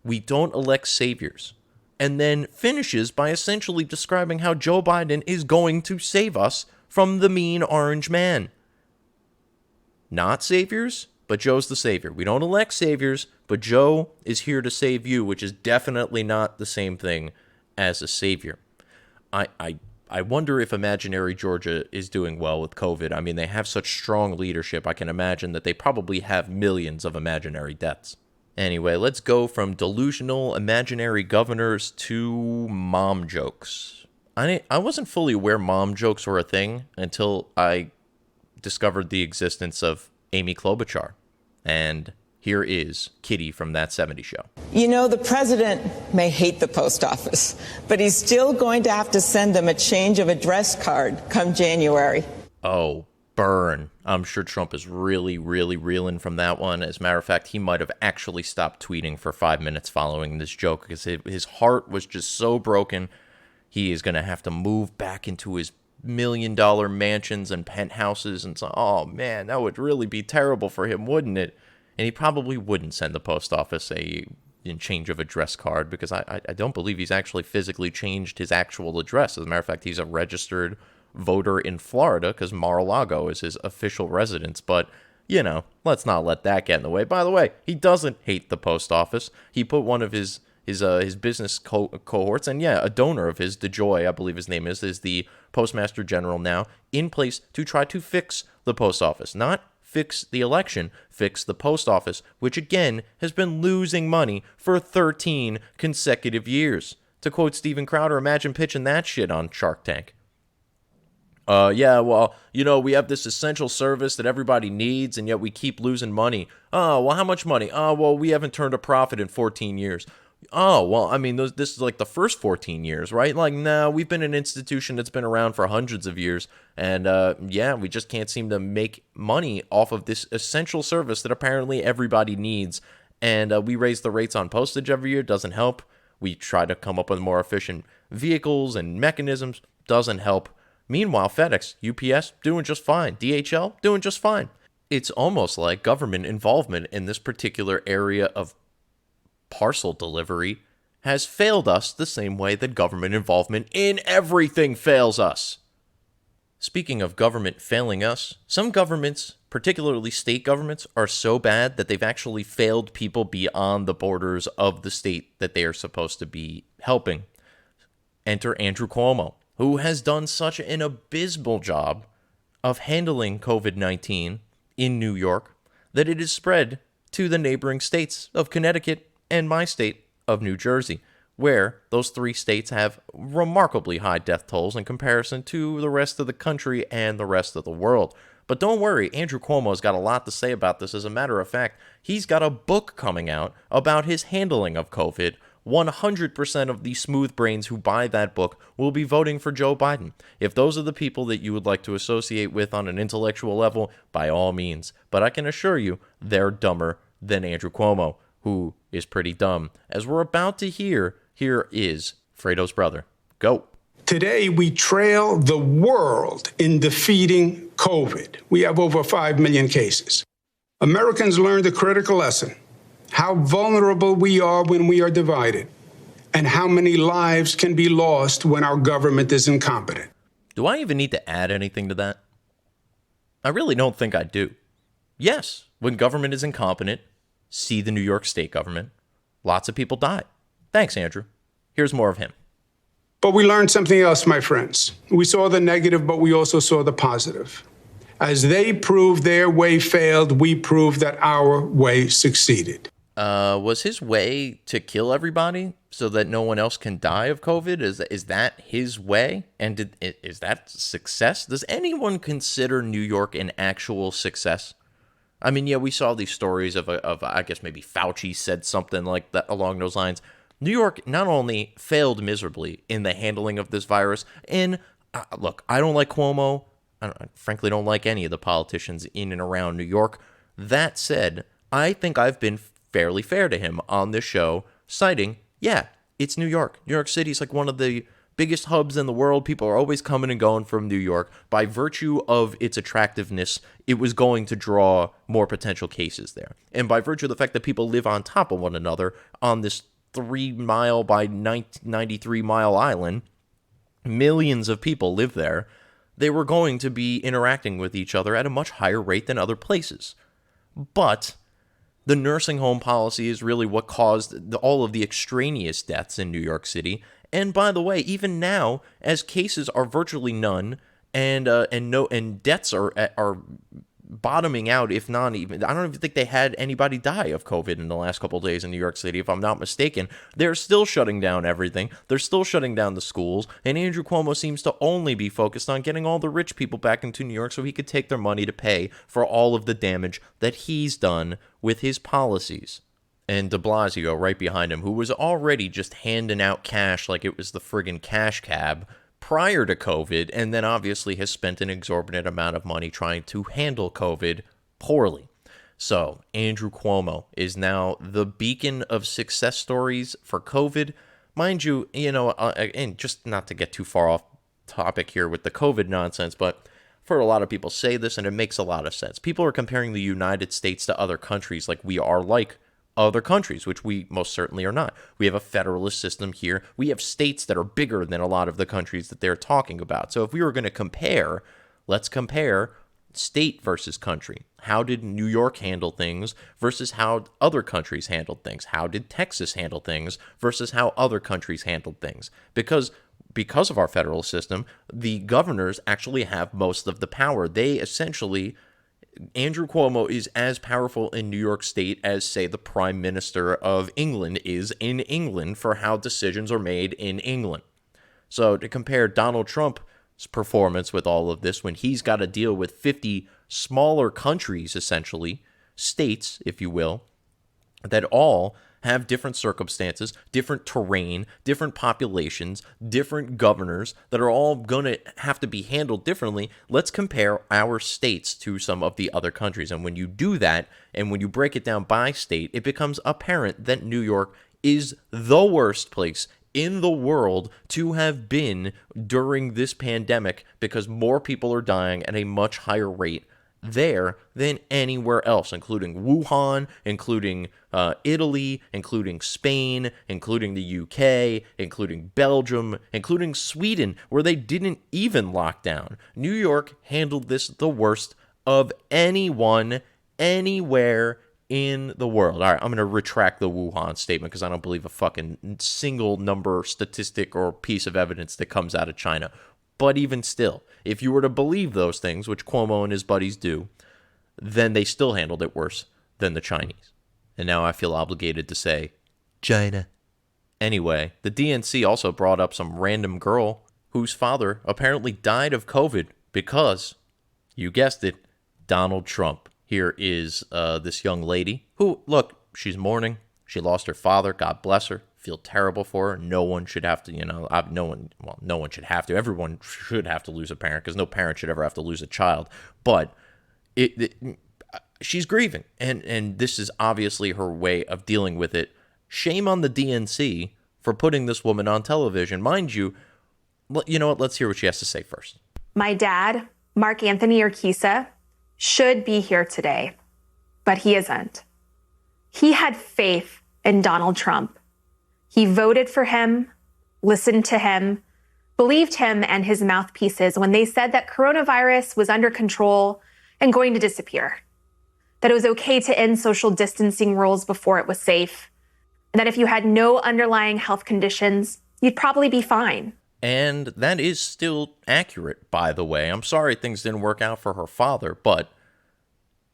we don't elect saviors, and then finishes by essentially describing how Joe Biden is going to save us from the mean orange man. Not saviors, but Joe's the savior. We don't elect saviors, but Joe is here to save you, which is definitely not the same thing as a savior. I wonder if imaginary Georgia is doing well with COVID. I mean, they have such strong leadership. I can imagine that they probably have millions of imaginary deaths. Anyway, let's go from delusional imaginary governors to mom jokes. I wasn't fully aware mom jokes were a thing until I discovered the existence of Amy Klobuchar. And here is Kitty from That 70s Show. The president may hate the post office, but he's still going to have to send them a change of address card come January. Oh, burn. I'm sure Trump is really, really reeling from that one. As a matter of fact, he might have actually stopped tweeting for 5 minutes following this joke because his heart was just so broken. He is going to have to move back into his multi-million-dollar mansions and penthouses, and so, oh man, that would really be terrible for him, wouldn't it? And he probably wouldn't send the post office a change of address card, because I don't believe he's actually physically changed his actual address. As a matter of fact, he's a registered voter in Florida because Mar-a-Lago is his official residence. But, you know, let's not let that get in the way. By the way, he doesn't hate the post office. He put one of his business cohorts, and yeah, a donor of his, DeJoy, I believe his name is the Postmaster General now, in place to try to fix the post office. Not fix the election, fix the post office, which again has been losing money for 13 consecutive years. To quote Steven Crowder, imagine pitching that shit on Shark Tank. Yeah, well, you know, we have this essential service that everybody needs, and yet we keep losing money. Oh, well, how much money? Oh, well, we haven't turned a profit in 14 years. Oh, well, I mean, this is like the first 14 years, right? Like, no, we've been an institution that's been around for hundreds of years, and yeah, we just can't seem to make money off of this essential service that apparently everybody needs. And we raise the rates on postage every year, doesn't help. We try to come up with more efficient vehicles and mechanisms, doesn't help. Meanwhile, FedEx, UPS, doing just fine. DHL, doing just fine. It's almost like government involvement in this particular area of parcel delivery has failed us the same way that government involvement in everything fails us. Speaking of government failing us, some governments, particularly state governments, are so bad that they've actually failed people beyond the borders of the state that they are supposed to be helping. Enter Andrew Cuomo, who has done such an abysmal job of handling COVID-19 in New York that it is spread to the neighboring states of Connecticut and my state of New Jersey, where those three states have remarkably high death tolls in comparison to the rest of the country and the rest of the world. But don't worry, Andrew Cuomo's got a lot to say about this. As a matter of fact, he's got a book coming out about his handling of COVID. 100% of the smooth brains who buy that book will be voting for Joe Biden. If those are the people that you would like to associate with on an intellectual level, by all means. But I can assure you, they're dumber than Andrew Cuomo, who is pretty dumb. As we're about to hear, here is Fredo's brother. Go. Today, we trail the world in defeating COVID. We have over 5 million cases. Americans learned a critical lesson: how vulnerable we are when we are divided, and how many lives can be lost when our government is incompetent. Do I even need to add anything to that? I really don't think I do. Yes, when government is incompetent, see the New York state government, lots of people die. Thanks, Andrew. Here's more of him. But we learned something else, my friends. We saw the negative, but we also saw the positive. As they proved their way failed, we proved that our way succeeded. Was his way to kill everybody so that no one else can die of COVID? Is that his way? And is that success? Does anyone consider New York an actual success? I mean, yeah, we saw these stories of I guess maybe Fauci said something like that along those lines. New York not only failed miserably in the handling of this virus, and look, I don't like Cuomo. I frankly don't like any of the politicians in and around New York. That said, I think I've been fairly fair to him on this show, citing, yeah, it's New York. New York City is like one of the biggest hubs in the world. People are always coming and going from New York. By virtue of its attractiveness, it was going to draw more potential cases there. And by virtue of the fact that people live on top of one another on this 3-mile by 93-mile island, millions of people live there, they were going to be interacting with each other at a much higher rate than other places. But the nursing home policy is really what caused all of the extraneous deaths in New York City. And by the way, even now, as cases are virtually none, and deaths are bottoming out, if not even, I don't even think they had anybody die of COVID in the last couple of days in New York City, if I'm not mistaken. They're still shutting down everything. They're still shutting down the schools. And Andrew Cuomo seems to only be focused on getting all the rich people back into New York so he could take their money to pay for all of the damage that he's done with his policies. And de Blasio right behind him, who was already just handing out cash like it was the friggin' cash cab prior to COVID, and then obviously has spent an exorbitant amount of money trying to handle COVID poorly. So Andrew Cuomo is now the beacon of success stories for COVID. Mind you, and just not to get too far off topic here with the COVID nonsense, but I've heard a lot of people say this, and it makes a lot of sense. People are comparing the United States to other countries like we are like other countries, which we most certainly are not. We have a federalist system here. We have states that are bigger than a lot of the countries that they're talking about. So if we were going to compare, let's compare state versus country. How did New York handle things versus how other countries handled things? How did Texas handle things versus how other countries handled things? Because of our federal system, the governors actually have most of the power. They essentially, Andrew Cuomo is as powerful in New York State as, say, the Prime Minister of England is in England for how decisions are made in England. So to compare Donald Trump's performance with all of this, when he's got to deal with 50 smaller countries, essentially, states, if you will, that all have different circumstances, different terrain, different populations, different governors that are all going to have to be handled differently. Let's compare our states to some of the other countries. And when you do that, and when you break it down by state, it becomes apparent that New York is the worst place in the world to have been during this pandemic, because more people are dying at a much higher rate there than anywhere else, including Wuhan, including Italy, including Spain, including the UK, including Belgium, including Sweden, where they didn't even lock down. New York handled this the worst of anyone, anywhere in the world. All right, I'm going to retract the Wuhan statement because I don't believe a fucking single number, statistic, or piece of evidence that comes out of China. But even still, if you were to believe those things, which Cuomo and his buddies do, then they still handled it worse than the Chinese. And now I feel obligated to say, China. Anyway, the DNC also brought up some random girl whose father apparently died of COVID because, you guessed it, Donald Trump. Here is this young lady who, look, she's mourning. She lost her father. God bless her. Feel terrible for her. No one should have to, no one should have to. Everyone should have to lose a parent because no parent should ever have to lose a child. But she's grieving, and this is obviously her way of dealing with it. Shame on the DNC for putting this woman on television. Mind you, you know what? Let's hear what she has to say first. My dad, Mark Anthony Urquiza, should be here today, but he isn't. He had faith in Donald Trump. He voted for him, listened to him, believed him and his mouthpieces when they said that coronavirus was under control and going to disappear, that it was okay to end social distancing rules before it was safe, and that if you had no underlying health conditions, you'd probably be fine. And that is still accurate, by the way. I'm sorry things didn't work out for her father, but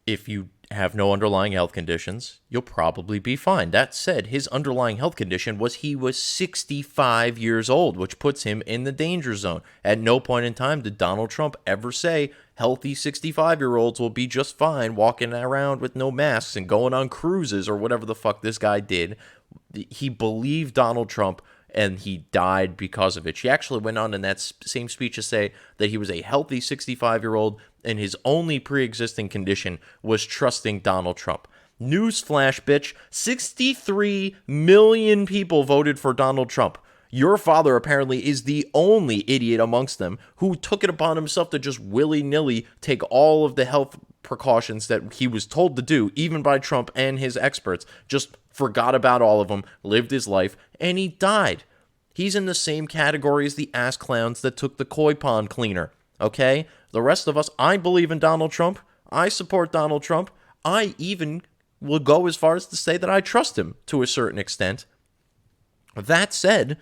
if you have no underlying health conditions, you'll probably be fine. That said, his underlying health condition was he was 65 years old, which puts him in the danger zone. At no point in time did Donald Trump ever say healthy 65-year-olds will be just fine walking around with no masks and going on cruises or whatever the fuck this guy did. He believed Donald Trump, and he died because of it. She actually went on in that same speech to say that he was a healthy 65-year-old and his only pre-existing condition was trusting Donald Trump. Newsflash, bitch. 63 million people voted for Donald Trump. Your father apparently is the only idiot amongst them who took it upon himself to just willy-nilly take all of the health precautions that he was told to do, even by Trump and his experts, just forgot about all of them, lived his life, and he died. He's in the same category as the ass clowns that took the koi pond cleaner, okay? The rest of us, I believe in Donald Trump. I support Donald Trump. I even will go as far as to say that I trust him to a certain extent. That said,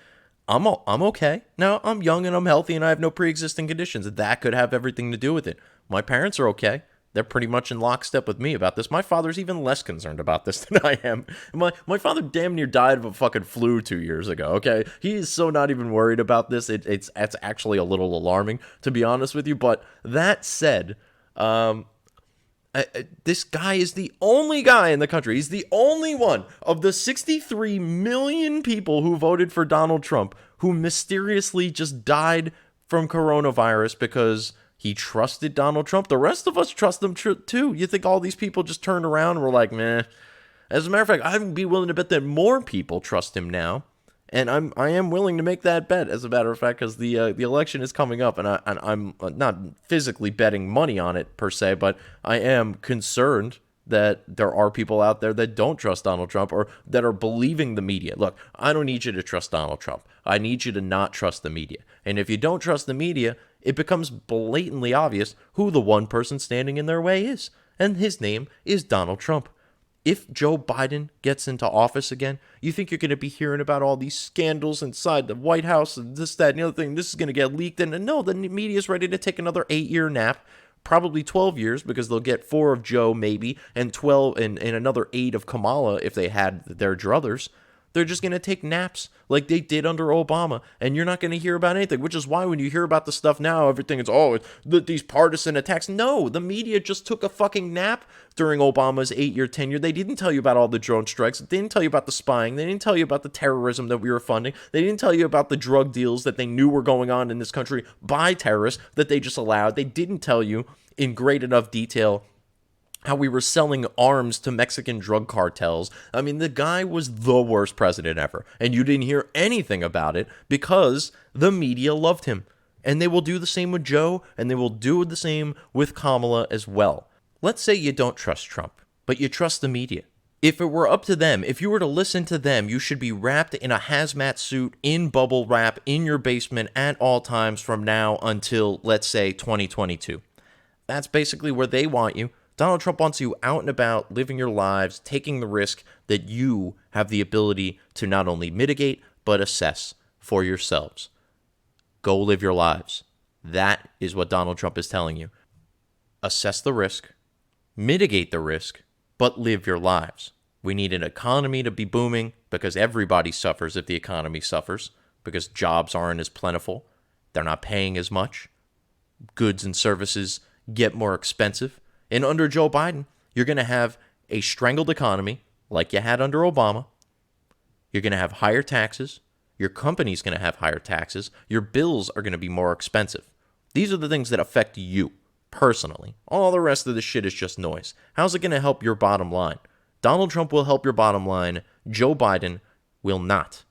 I'm okay. Now, I'm young and I'm healthy and I have no pre-existing conditions. That could have everything to do with it. My parents are okay. They're pretty much in lockstep with me about this. My father's even less concerned about this than I am. My father damn near died of a fucking flu 2 years ago, okay? He is so not even worried about this. It's actually a little alarming, to be honest with you. But that said, this guy is the only guy in the country. He's the only one of the 63 million people who voted for Donald Trump who mysteriously just died from coronavirus because he trusted Donald Trump. The rest of us trust him too. You think all these people just turned around and were like, meh. As a matter of fact, I would be willing to bet that more people trust him now And I am willing to make that bet, as a matter of fact, because the election is coming up, and I'm not physically betting money on it per se, but I am concerned that there are people out there that don't trust Donald Trump or that are believing the media. Look, I don't need you to trust Donald Trump. I need you to not trust the media. And if you don't trust the media, it becomes blatantly obvious who the one person standing in their way is. And his name is Donald Trump. If Joe Biden gets into office again, you think you're going to be hearing about all these scandals inside the White House and this, that, and the other thing. This is going to get leaked. And no, the media is ready to take another 8-year nap, probably 12 years, because they'll get 4 of Joe maybe, and 12 and another 8 of Kamala if they had their druthers. They're just going to take naps like they did under Obama, and you're not going to hear about anything, which is why when you hear about the stuff now, everything is, these partisan attacks. No, the media just took a fucking nap during Obama's 8-year tenure. They didn't tell you about all the drone strikes. They didn't tell you about the spying. They didn't tell you about the terrorism that we were funding. They didn't tell you about the drug deals that they knew were going on in this country by terrorists that they just allowed. They didn't tell you in great enough detail how we were selling arms to Mexican drug cartels. I mean, the guy was the worst president ever, and you didn't hear anything about it because the media loved him. And they will do the same with Joe, and they will do the same with Kamala as well. Let's say you don't trust Trump, but you trust the media. If it were up to them, if you were to listen to them, you should be wrapped in a hazmat suit, in bubble wrap, in your basement at all times from now until, let's say, 2022. That's basically where they want you. Donald Trump wants you out and about, living your lives, taking the risk that you have the ability to not only mitigate, but assess for yourselves. Go live your lives. That is what Donald Trump is telling you. Assess the risk, mitigate the risk, but live your lives. We need an economy to be booming because everybody suffers if the economy suffers, because jobs aren't as plentiful. They're not paying as much. Goods and services get more expensive. And under Joe Biden, you're going to have a strangled economy like you had under Obama. You're going to have higher taxes. Your company's going to have higher taxes. Your bills are going to be more expensive. These are the things that affect you personally. All the rest of the shit is just noise. How's it going to help your bottom line? Donald Trump will help your bottom line. Joe Biden will not.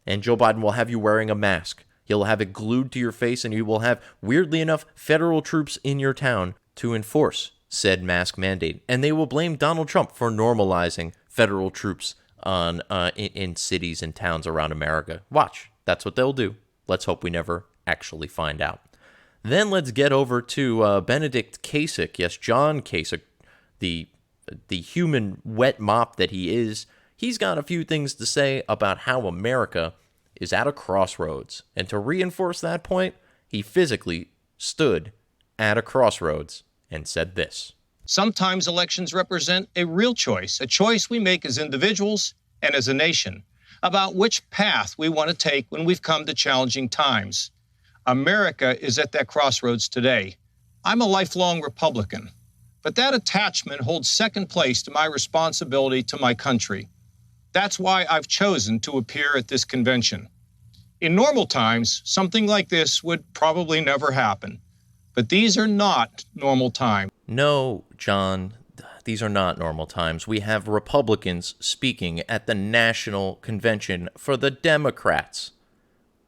And Joe Biden will have you wearing a mask. He'll have it glued to your face, and you will have, weirdly enough, federal troops in your town to enforce said mask mandate, and they will blame Donald Trump for normalizing federal troops on in cities and towns around America. Watch, that's what they'll do. Let's hope we never actually find out. Then let's get over to Benedict Kasich. Yes, John Kasich, the human wet mop that he is. He's got a few things to say about how America is at a crossroads, and to reinforce that point, he physically stood at a crossroads and said this. Sometimes elections represent a real choice, a choice we make as individuals and as a nation about which path we want to take when we've come to challenging times. America is at that crossroads today. I'm a lifelong Republican, but that attachment holds second place to my responsibility to my country. That's why I've chosen to appear at this convention. In normal times, something like this would probably never happen. But these are not normal times. No, John, these are not normal times. We have Republicans speaking at the national convention for the Democrats.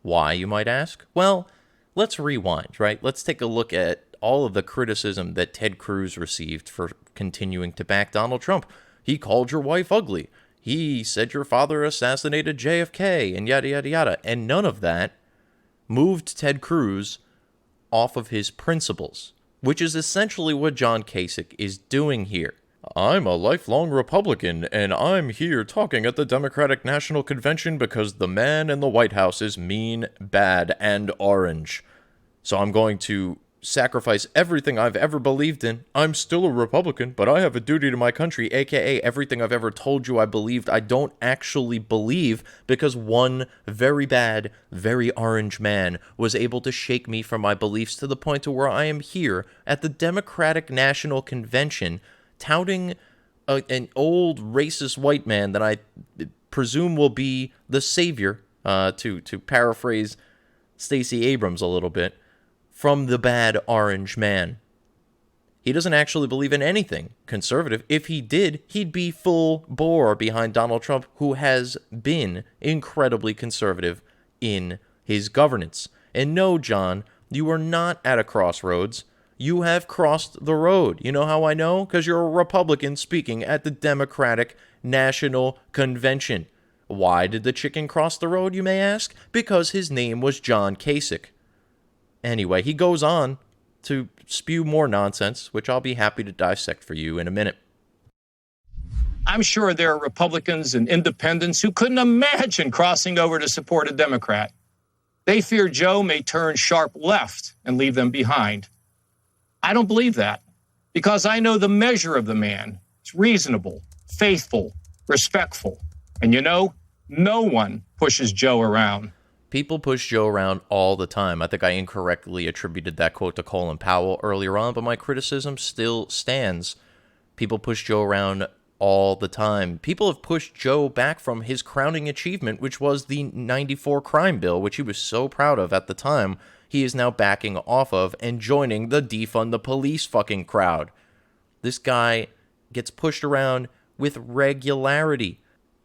Why, you might ask? Well, let's rewind, right? Let's take a look at all of the criticism that Ted Cruz received for continuing to back Donald Trump. He called your wife ugly. He said your father assassinated JFK, and yada, yada, yada. And none of that moved Ted Cruz off of his principles, which is essentially what John Kasich is doing here. I'm a lifelong Republican, and I'm here talking at the Democratic National Convention because the man in the White House is mean, bad, and orange. So I'm going to sacrifice everything I've ever believed in. I'm still a Republican, but I have a duty to my country, aka everything I've ever told you I believed, I don't actually believe because one very bad, very orange man was able to shake me from my beliefs to the point to where I am here at the Democratic National Convention touting an old racist white man that I presume will be the savior, to paraphrase Stacey Abrams a little bit, from the bad orange man. He doesn't actually believe in anything conservative. If he did, he'd be full bore behind Donald Trump, who has been incredibly conservative in his governance. And no, John, you are not at a crossroads. You have crossed the road. You know how I know? Because you're a Republican speaking at the Democratic National Convention. Why did the chicken cross the road, you may ask? Because his name was John Kasich. Anyway, he goes on to spew more nonsense, which I'll be happy to dissect for you in a minute. I'm sure there are Republicans and independents who couldn't imagine crossing over to support a Democrat. They fear Joe may turn sharp left and leave them behind. I don't believe that, because I know the measure of the man. It's reasonable, faithful, respectful. And you know, no one pushes Joe around. People push Joe around all the time. I think I incorrectly attributed that quote to Colin Powell earlier on, but my criticism still stands. People push Joe around all the time. People have pushed Joe back from his crowning achievement, which was the 94 crime bill, which he was so proud of at the time. He is now backing off of and joining the defund the police fucking crowd. This guy gets pushed around with regularity.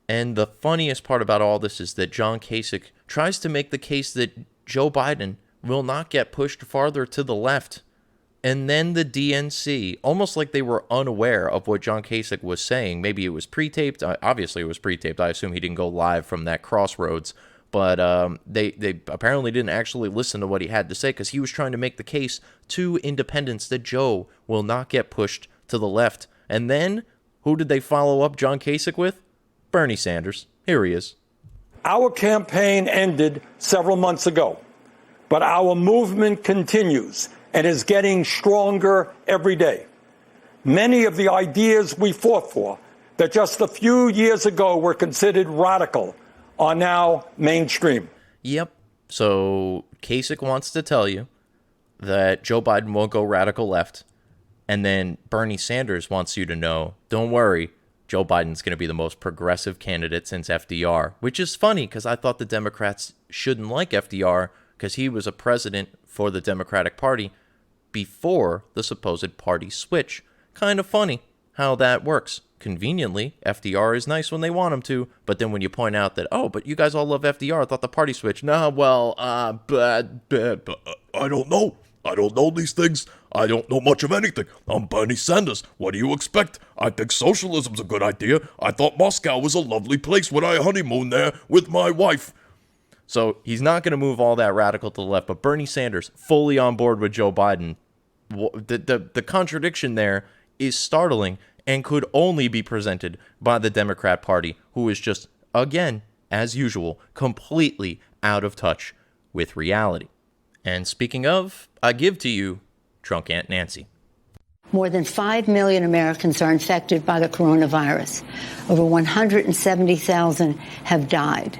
And the funniest part about all this is that John Kasich tries to make the case that Joe Biden will not get pushed farther to the left. And then the DNC, almost like they were unaware of what John Kasich was saying. Maybe it was pre-taped. Obviously, it was pre-taped. I assume he didn't go live from that crossroads. But they apparently didn't actually listen to what he had to say, because he was trying to make the case to independents that Joe will not get pushed to the left. And then, who did they follow up John Kasich with? Bernie Sanders. Here he is. Our campaign ended several months ago, but our movement continues and is getting stronger every day. Many of the ideas we fought for that just a few years ago were considered radical are now mainstream. Yep. So Kasich wants to tell you that Joe Biden won't go radical left. And then Bernie Sanders wants you to know, don't worry, Joe Biden's going to be the most progressive candidate since FDR, which is funny because I thought the Democrats shouldn't like FDR because he was a president for the Democratic Party before the supposed party switch. Kind of funny how that works. Conveniently, FDR is nice when they want him to, but then when you point out that, oh, but you guys all love FDR, I thought the party switch. Nah, well, but I don't know. I don't know these things. I don't know much of anything. I'm Bernie Sanders. What do you expect? I think socialism's a good idea. I thought Moscow was a lovely place when I honeymooned there with my wife. So he's not going to move all that radical to the left, but Bernie Sanders fully on board with Joe Biden. The contradiction there is startling and could only be presented by the Democrat Party, who is just, again, as usual, completely out of touch with reality. And speaking of, I give to you Drunk Aunt Nancy. More than 5 million Americans are infected by the coronavirus. Over 170,000 have died.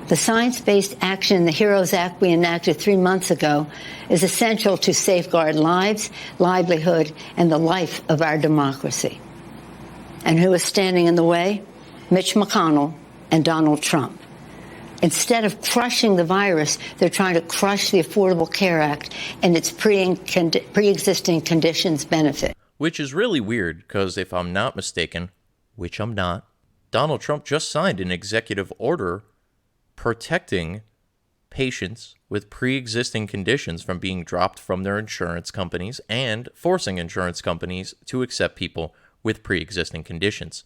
The science-based action in the HEROES Act we enacted 3 months ago is essential to safeguard lives, livelihood, and the life of our democracy. And who is standing in the way? Mitch McConnell and Donald Trump. Instead of crushing the virus, they're trying to crush the Affordable Care Act and its pre-existing conditions benefit. Which is really weird, because if I'm not mistaken, which I'm not, Donald Trump just signed an executive order protecting patients with pre-existing conditions from being dropped from their insurance companies and forcing insurance companies to accept people with pre-existing conditions.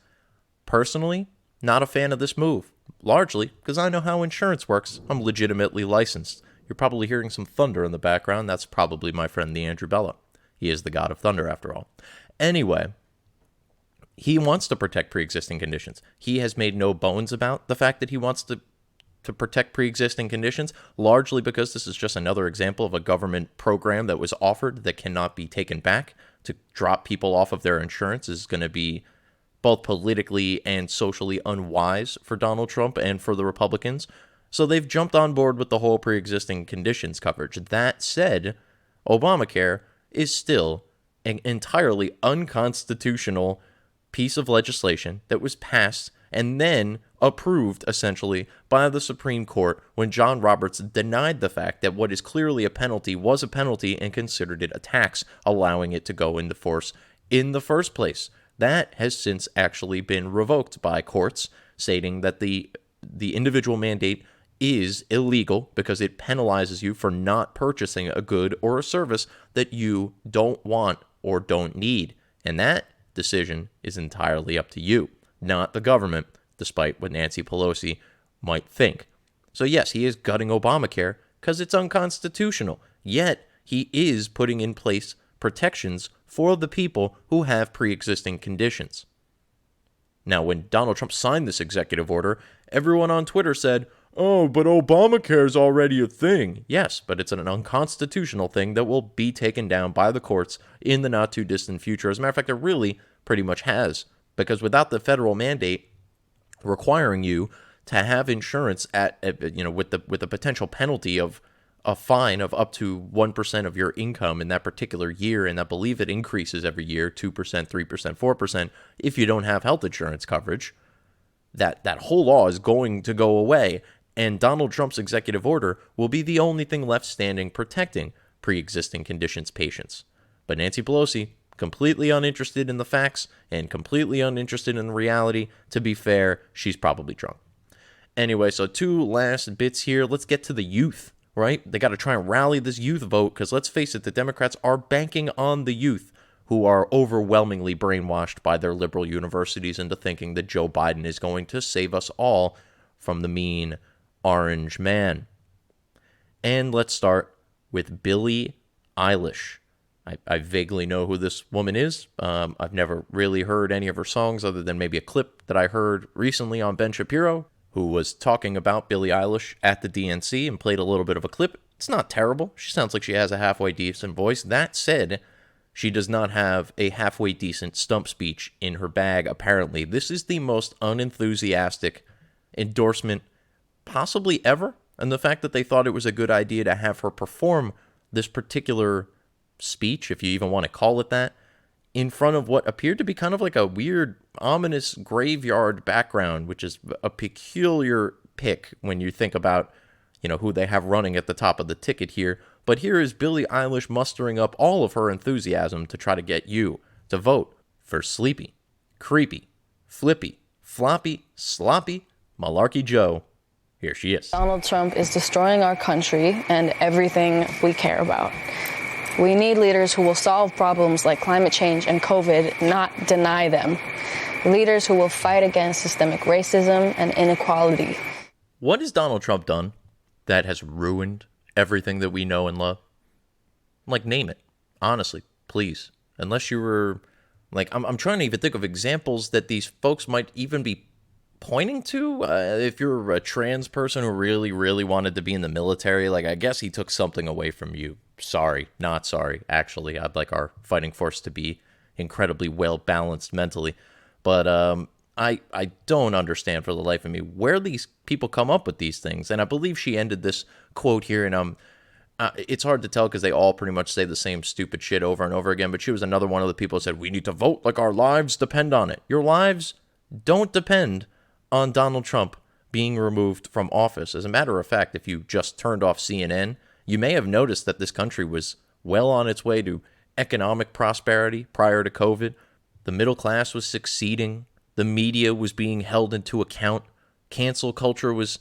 Personally, not a fan of this move. Largely because I know how insurance works. I'm legitimately licensed. You're probably hearing some thunder in the background. That's probably my friend, the Andrew Bella. He is the god of thunder, after all. Anyway, he wants to protect pre-existing conditions. He has made no bones about the fact that he wants to protect pre-existing conditions, largely because this is just another example of a government program that was offered that cannot be taken back. To drop people off of their insurance is going to be both politically and socially unwise for Donald Trump and for the Republicans. So they've jumped on board with the whole pre-existing conditions coverage. That said, Obamacare is still an entirely unconstitutional piece of legislation that was passed and then approved, essentially, by the Supreme Court when John Roberts denied the fact that what is clearly a penalty was a penalty and considered it a tax, allowing it to go into force in the first place. That has since actually been revoked by courts, stating that the individual mandate is illegal because it penalizes you for not purchasing a good or a service that you don't want or don't need. And that decision is entirely up to you, not the government, despite what Nancy Pelosi might think. So yes, he is gutting Obamacare because it's unconstitutional, yet he is putting in place protections for the people who have pre-existing conditions. Now, when Donald Trump signed this executive order, everyone on Twitter said, "Oh, but Obamacare is already a thing." Yes, but it's an unconstitutional thing that will be taken down by the courts in the not-too-distant future. As a matter of fact, it really pretty much has, because without the federal mandate requiring you to have insurance with the potential penalty of a fine of up to 1% of your income in that particular year, and I believe it increases every year, 2%, 3%, 4%, if you don't have health insurance coverage, that whole law is going to go away, and Donald Trump's executive order will be the only thing left standing protecting pre-existing conditions patients. But Nancy Pelosi, completely uninterested in the facts and completely uninterested in reality. To be fair, she's probably drunk. Anyway, so 2 last bits here. Let's get to the youth, right? They got to try and rally this youth vote because let's face it, the Democrats are banking on the youth who are overwhelmingly brainwashed by their liberal universities into thinking that Joe Biden is going to save us all from the mean orange man. And let's start with Billie Eilish. I vaguely know who this woman is. I've never really heard any of her songs other than maybe a clip that I heard recently on Ben Shapiro, who was talking about Billie Eilish at the DNC and played a little bit of a clip. It's not terrible. She sounds like she has a halfway decent voice. That said, she does not have a halfway decent stump speech in her bag, apparently. This is the most unenthusiastic endorsement possibly ever. And the fact that they thought it was a good idea to have her perform this particular speech, if you even want to call it that, in front of what appeared to be kind of like a weird, ominous graveyard background, which is a peculiar pick when you think about, who they have running at the top of the ticket here. But here is Billie Eilish mustering up all of her enthusiasm to try to get you to vote for Sleepy, Creepy, Flippy, Floppy, Sloppy, Malarkey Joe. Here she is. Donald Trump is destroying our country and everything we care about. We need leaders who will solve problems like climate change and COVID, not deny them. Leaders who will fight against systemic racism and inequality. What has Donald Trump done that has ruined everything that we know and love? Name it. Honestly, please. Unless you were, I'm trying to even think of examples that these folks might even be pointing to. If you're a trans person who really, really wanted to be in the military, I guess he took something away from you. Sorry, not sorry. Actually, I'd like our fighting force to be incredibly well balanced mentally. But I don't understand for the life of me where these people come up with these things. And I believe she ended this quote here, and it's hard to tell because they all pretty much say the same stupid shit over and over again. But she was another one of the people who said, "We need to vote like our lives depend on it." Your lives don't depend on Donald Trump being removed from office. As a matter of fact, if you just turned off CNN, you may have noticed that this country was well on its way to economic prosperity prior to COVID. The middle class was succeeding. The media was being held into account. Cancel culture was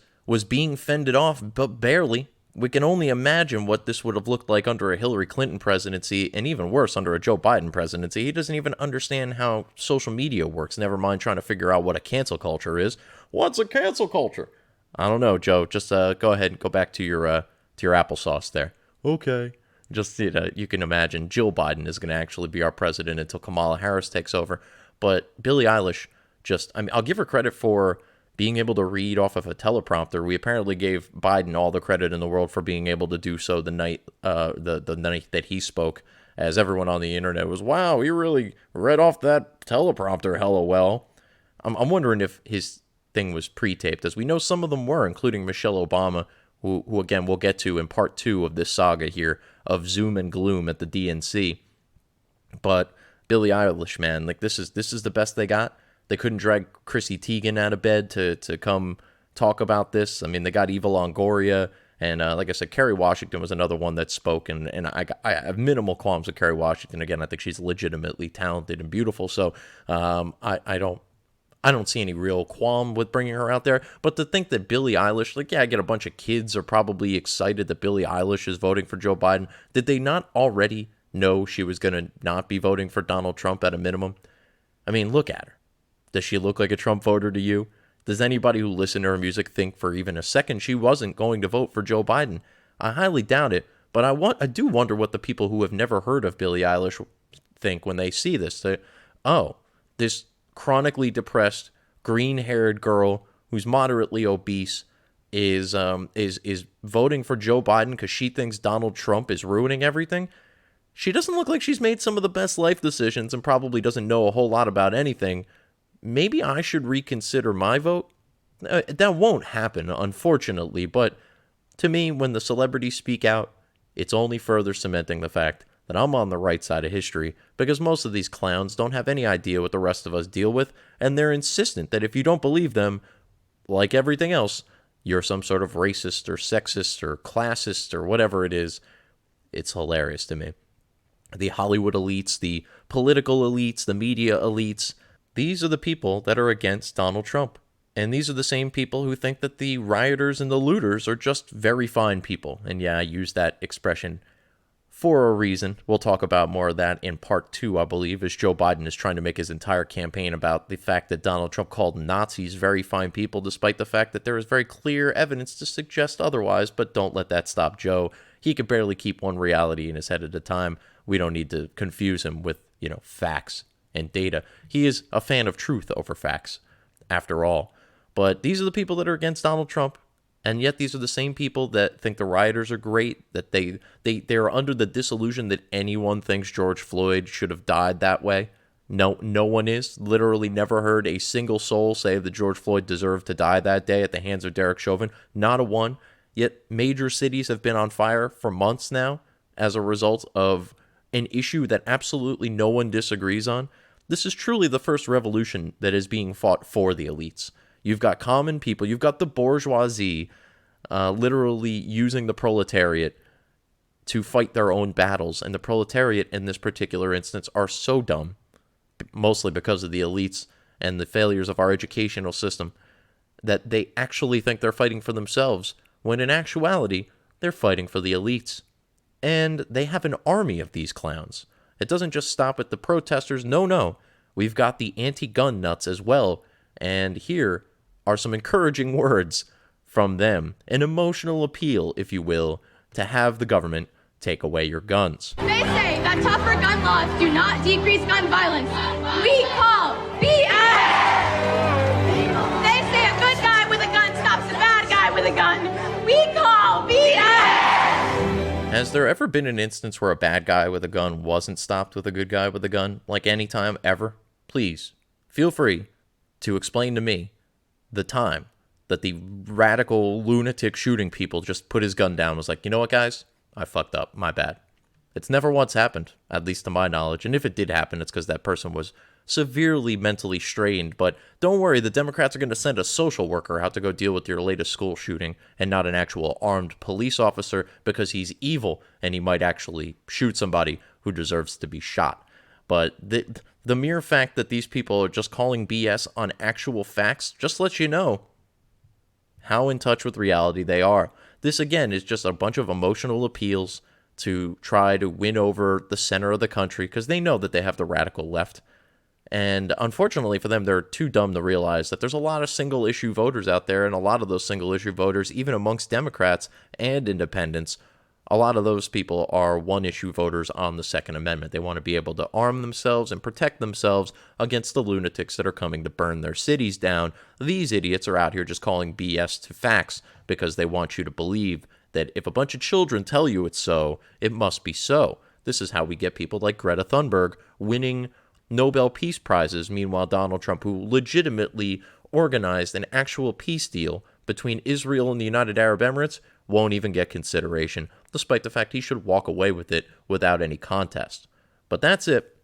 being fended off, but barely. We can only imagine what this would have looked like under a Hillary Clinton presidency, and even worse, under a Joe Biden presidency. He doesn't even understand how social media works, never mind trying to figure out what a cancel culture is. What's a cancel culture? I don't know, Joe. Just go ahead and go back to your applesauce there. Okay. Just, you can imagine Jill Biden is going to actually be our president until Kamala Harris takes over. But Billie Eilish, I'll give her credit for being able to read off of a teleprompter. We apparently gave Biden all the credit in the world for being able to do so the night the night that he spoke, as everyone on the internet was, wow, he really read off that teleprompter hella well. I'm wondering if his thing was pre-taped, as we know some of them were, including Michelle Obama, who again we'll get to in part 2 of this saga here of Zoom and Gloom at the DNC. But Billie Eilish, man. Like, this is the best they got. They couldn't drag Chrissy Teigen out of bed to come talk about this. I mean, they got Eva Longoria, and like I said, Kerry Washington was another one that spoke, and I have minimal qualms with Kerry Washington. Again, I think she's legitimately talented and beautiful, so I don't see any real qualm with bringing her out there. But to think that Billie Eilish, like, yeah, I get a bunch of kids are probably excited that Billie Eilish is voting for Joe Biden. Did they not already know she was going to not be voting for Donald Trump at a minimum? I mean, look at her. Does she look like a Trump voter to you? Does anybody who listened to her music think for even a second she wasn't going to vote for Joe Biden? I highly doubt it, but I do wonder what the people who have never heard of Billie Eilish think when they see this. This chronically depressed, green-haired girl who's moderately obese is voting for Joe Biden because she thinks Donald Trump is ruining everything. She doesn't look like she's made some of the best life decisions and probably doesn't know a whole lot about anything. Maybe I should reconsider my vote. That won't happen, unfortunately, but to me, when the celebrities speak out, it's only further cementing the fact that I'm on the right side of history, because most of these clowns don't have any idea what the rest of us deal with, and they're insistent that if you don't believe them, like everything else, you're some sort of racist or sexist or classist or whatever it is. It's hilarious to me. The Hollywood elites, the political elites, the media elites, these are the people that are against Donald Trump. And these are the same people who think that the rioters and the looters are just very fine people. And yeah, I use that expression for a reason. We'll talk about more of that in part 2, I believe, as Joe Biden is trying to make his entire campaign about the fact that Donald Trump called Nazis very fine people, despite the fact that there is very clear evidence to suggest otherwise. But don't let that stop Joe. He could barely keep one reality in his head at a time. We don't need to confuse him with, facts and data. He is a fan of truth over facts, after all. But these are the people that are against Donald Trump, and yet these are the same people that think the rioters are great, that they're under the disillusion that anyone thinks George Floyd should have died that way. No one is. Literally never heard a single soul say that George Floyd deserved to die that day at the hands of Derek Chauvin. Not a one. Yet major cities have been on fire for months now as a result of an issue that absolutely no one disagrees on. This is truly the first revolution that is being fought for the elites. You've got common people, you've got the bourgeoisie literally using the proletariat to fight their own battles. And the proletariat in this particular instance are so dumb, mostly because of the elites and the failures of our educational system, that they actually think they're fighting for themselves, when in actuality, they're fighting for the elites. And they have an army of these clowns. It doesn't just stop at the protesters. No. We've got the anti-gun nuts as well. And here are some encouraging words from them. An emotional appeal, if you will, to have the government take away your guns. They say that tougher gun laws do not decrease gun violence. We call BS! They say a good guy with a gun stops a bad guy with a gun. We call BS! Has there ever been an instance where a bad guy with a gun wasn't stopped with a good guy with a gun? Like any time ever? Please, feel free to explain to me the time that the radical lunatic shooting people just put his gun down and was like, you know what, guys? I fucked up. My bad. It's never once happened, at least to my knowledge. And if it did happen, it's because that person was severely mentally strained. But don't worry, the Democrats are going to send a social worker out to go deal with your latest school shooting and not an actual armed police officer, because he's evil and he might actually shoot somebody who deserves to be shot. But the mere fact that these people are just calling BS on actual facts just lets you know how in touch with reality they are. This, again, is just a bunch of emotional appeals to try to win over the center of the country, because they know that they have the radical left. And unfortunately for them, they're too dumb to realize that there's a lot of single-issue voters out there, and a lot of those single-issue voters, even amongst Democrats and independents, a lot of those people are one-issue voters on the Second Amendment. They want to be able to arm themselves and protect themselves against the lunatics that are coming to burn their cities down. These idiots are out here just calling BS to facts because they want you to believe that if a bunch of children tell you it's so, it must be so. This is how we get people like Greta Thunberg winning Nobel Peace Prizes. Meanwhile, Donald Trump, who legitimately organized an actual peace deal between Israel and the United Arab Emirates, won't even get consideration, despite the fact he should walk away with it without any contest. But that's it.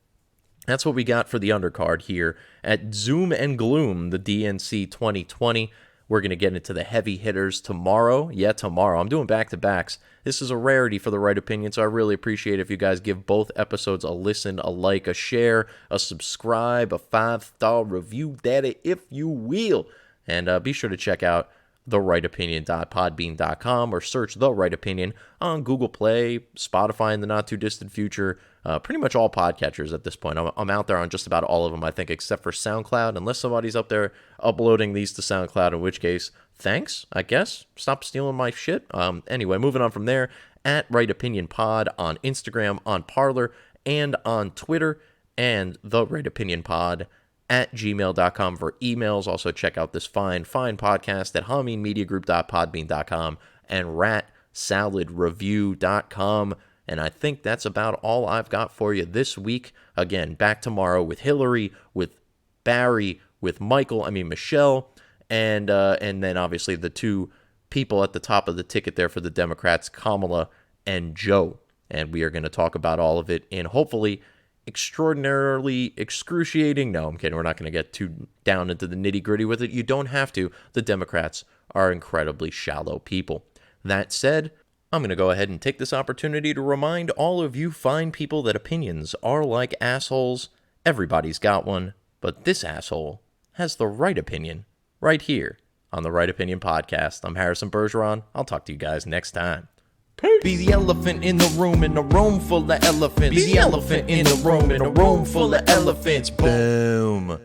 That's what we got for the undercard here at Zoom and Gloom, the DNC 2020. We're going to get into the heavy hitters tomorrow. Yeah, tomorrow. I'm doing back-to-backs. This is a rarity for the Right Opinion, so I really appreciate if you guys give both episodes a listen, a like, a share, a subscribe, a 5-star review, daddy, if you will. And be sure to check out therightopinion.podbean.com or search The Right Opinion on Google Play, Spotify in the not-too-distant future, pretty much all podcatchers at this point. I'm out there on just about all of them, I think, except for SoundCloud, unless somebody's up there uploading these to SoundCloud, in which case, thanks, I guess. Stop stealing my shit. Anyway, moving on from there, at Right Opinion Pod on Instagram, on Parler, and on Twitter, and The Right Opinion Pod at gmail.com for emails. Also check out this fine podcast at haminmediagroup.podbean.com and ratsaladreview.com. And I think that's about all I've got for you this week. Again, back tomorrow with Hillary, with Barry, with Michelle, and then obviously the two people at the top of the ticket there for the Democrats, Kamala and Joe. And we are going to talk about all of it in hopefully extraordinarily excruciating. No, I'm kidding. We're not going to get too down into the nitty-gritty with it. You don't have to. The Democrats are incredibly shallow people. That said, I'm going to go ahead and take this opportunity to remind all of you fine people that opinions are like assholes. Everybody's got one, but this asshole has the right opinion right here on the Right Opinion Podcast. I'm Harrison Bergeron. I'll talk to you guys next time. Be the elephant in the room full of elephants. Be the elephant in the room full of elephants. Boom.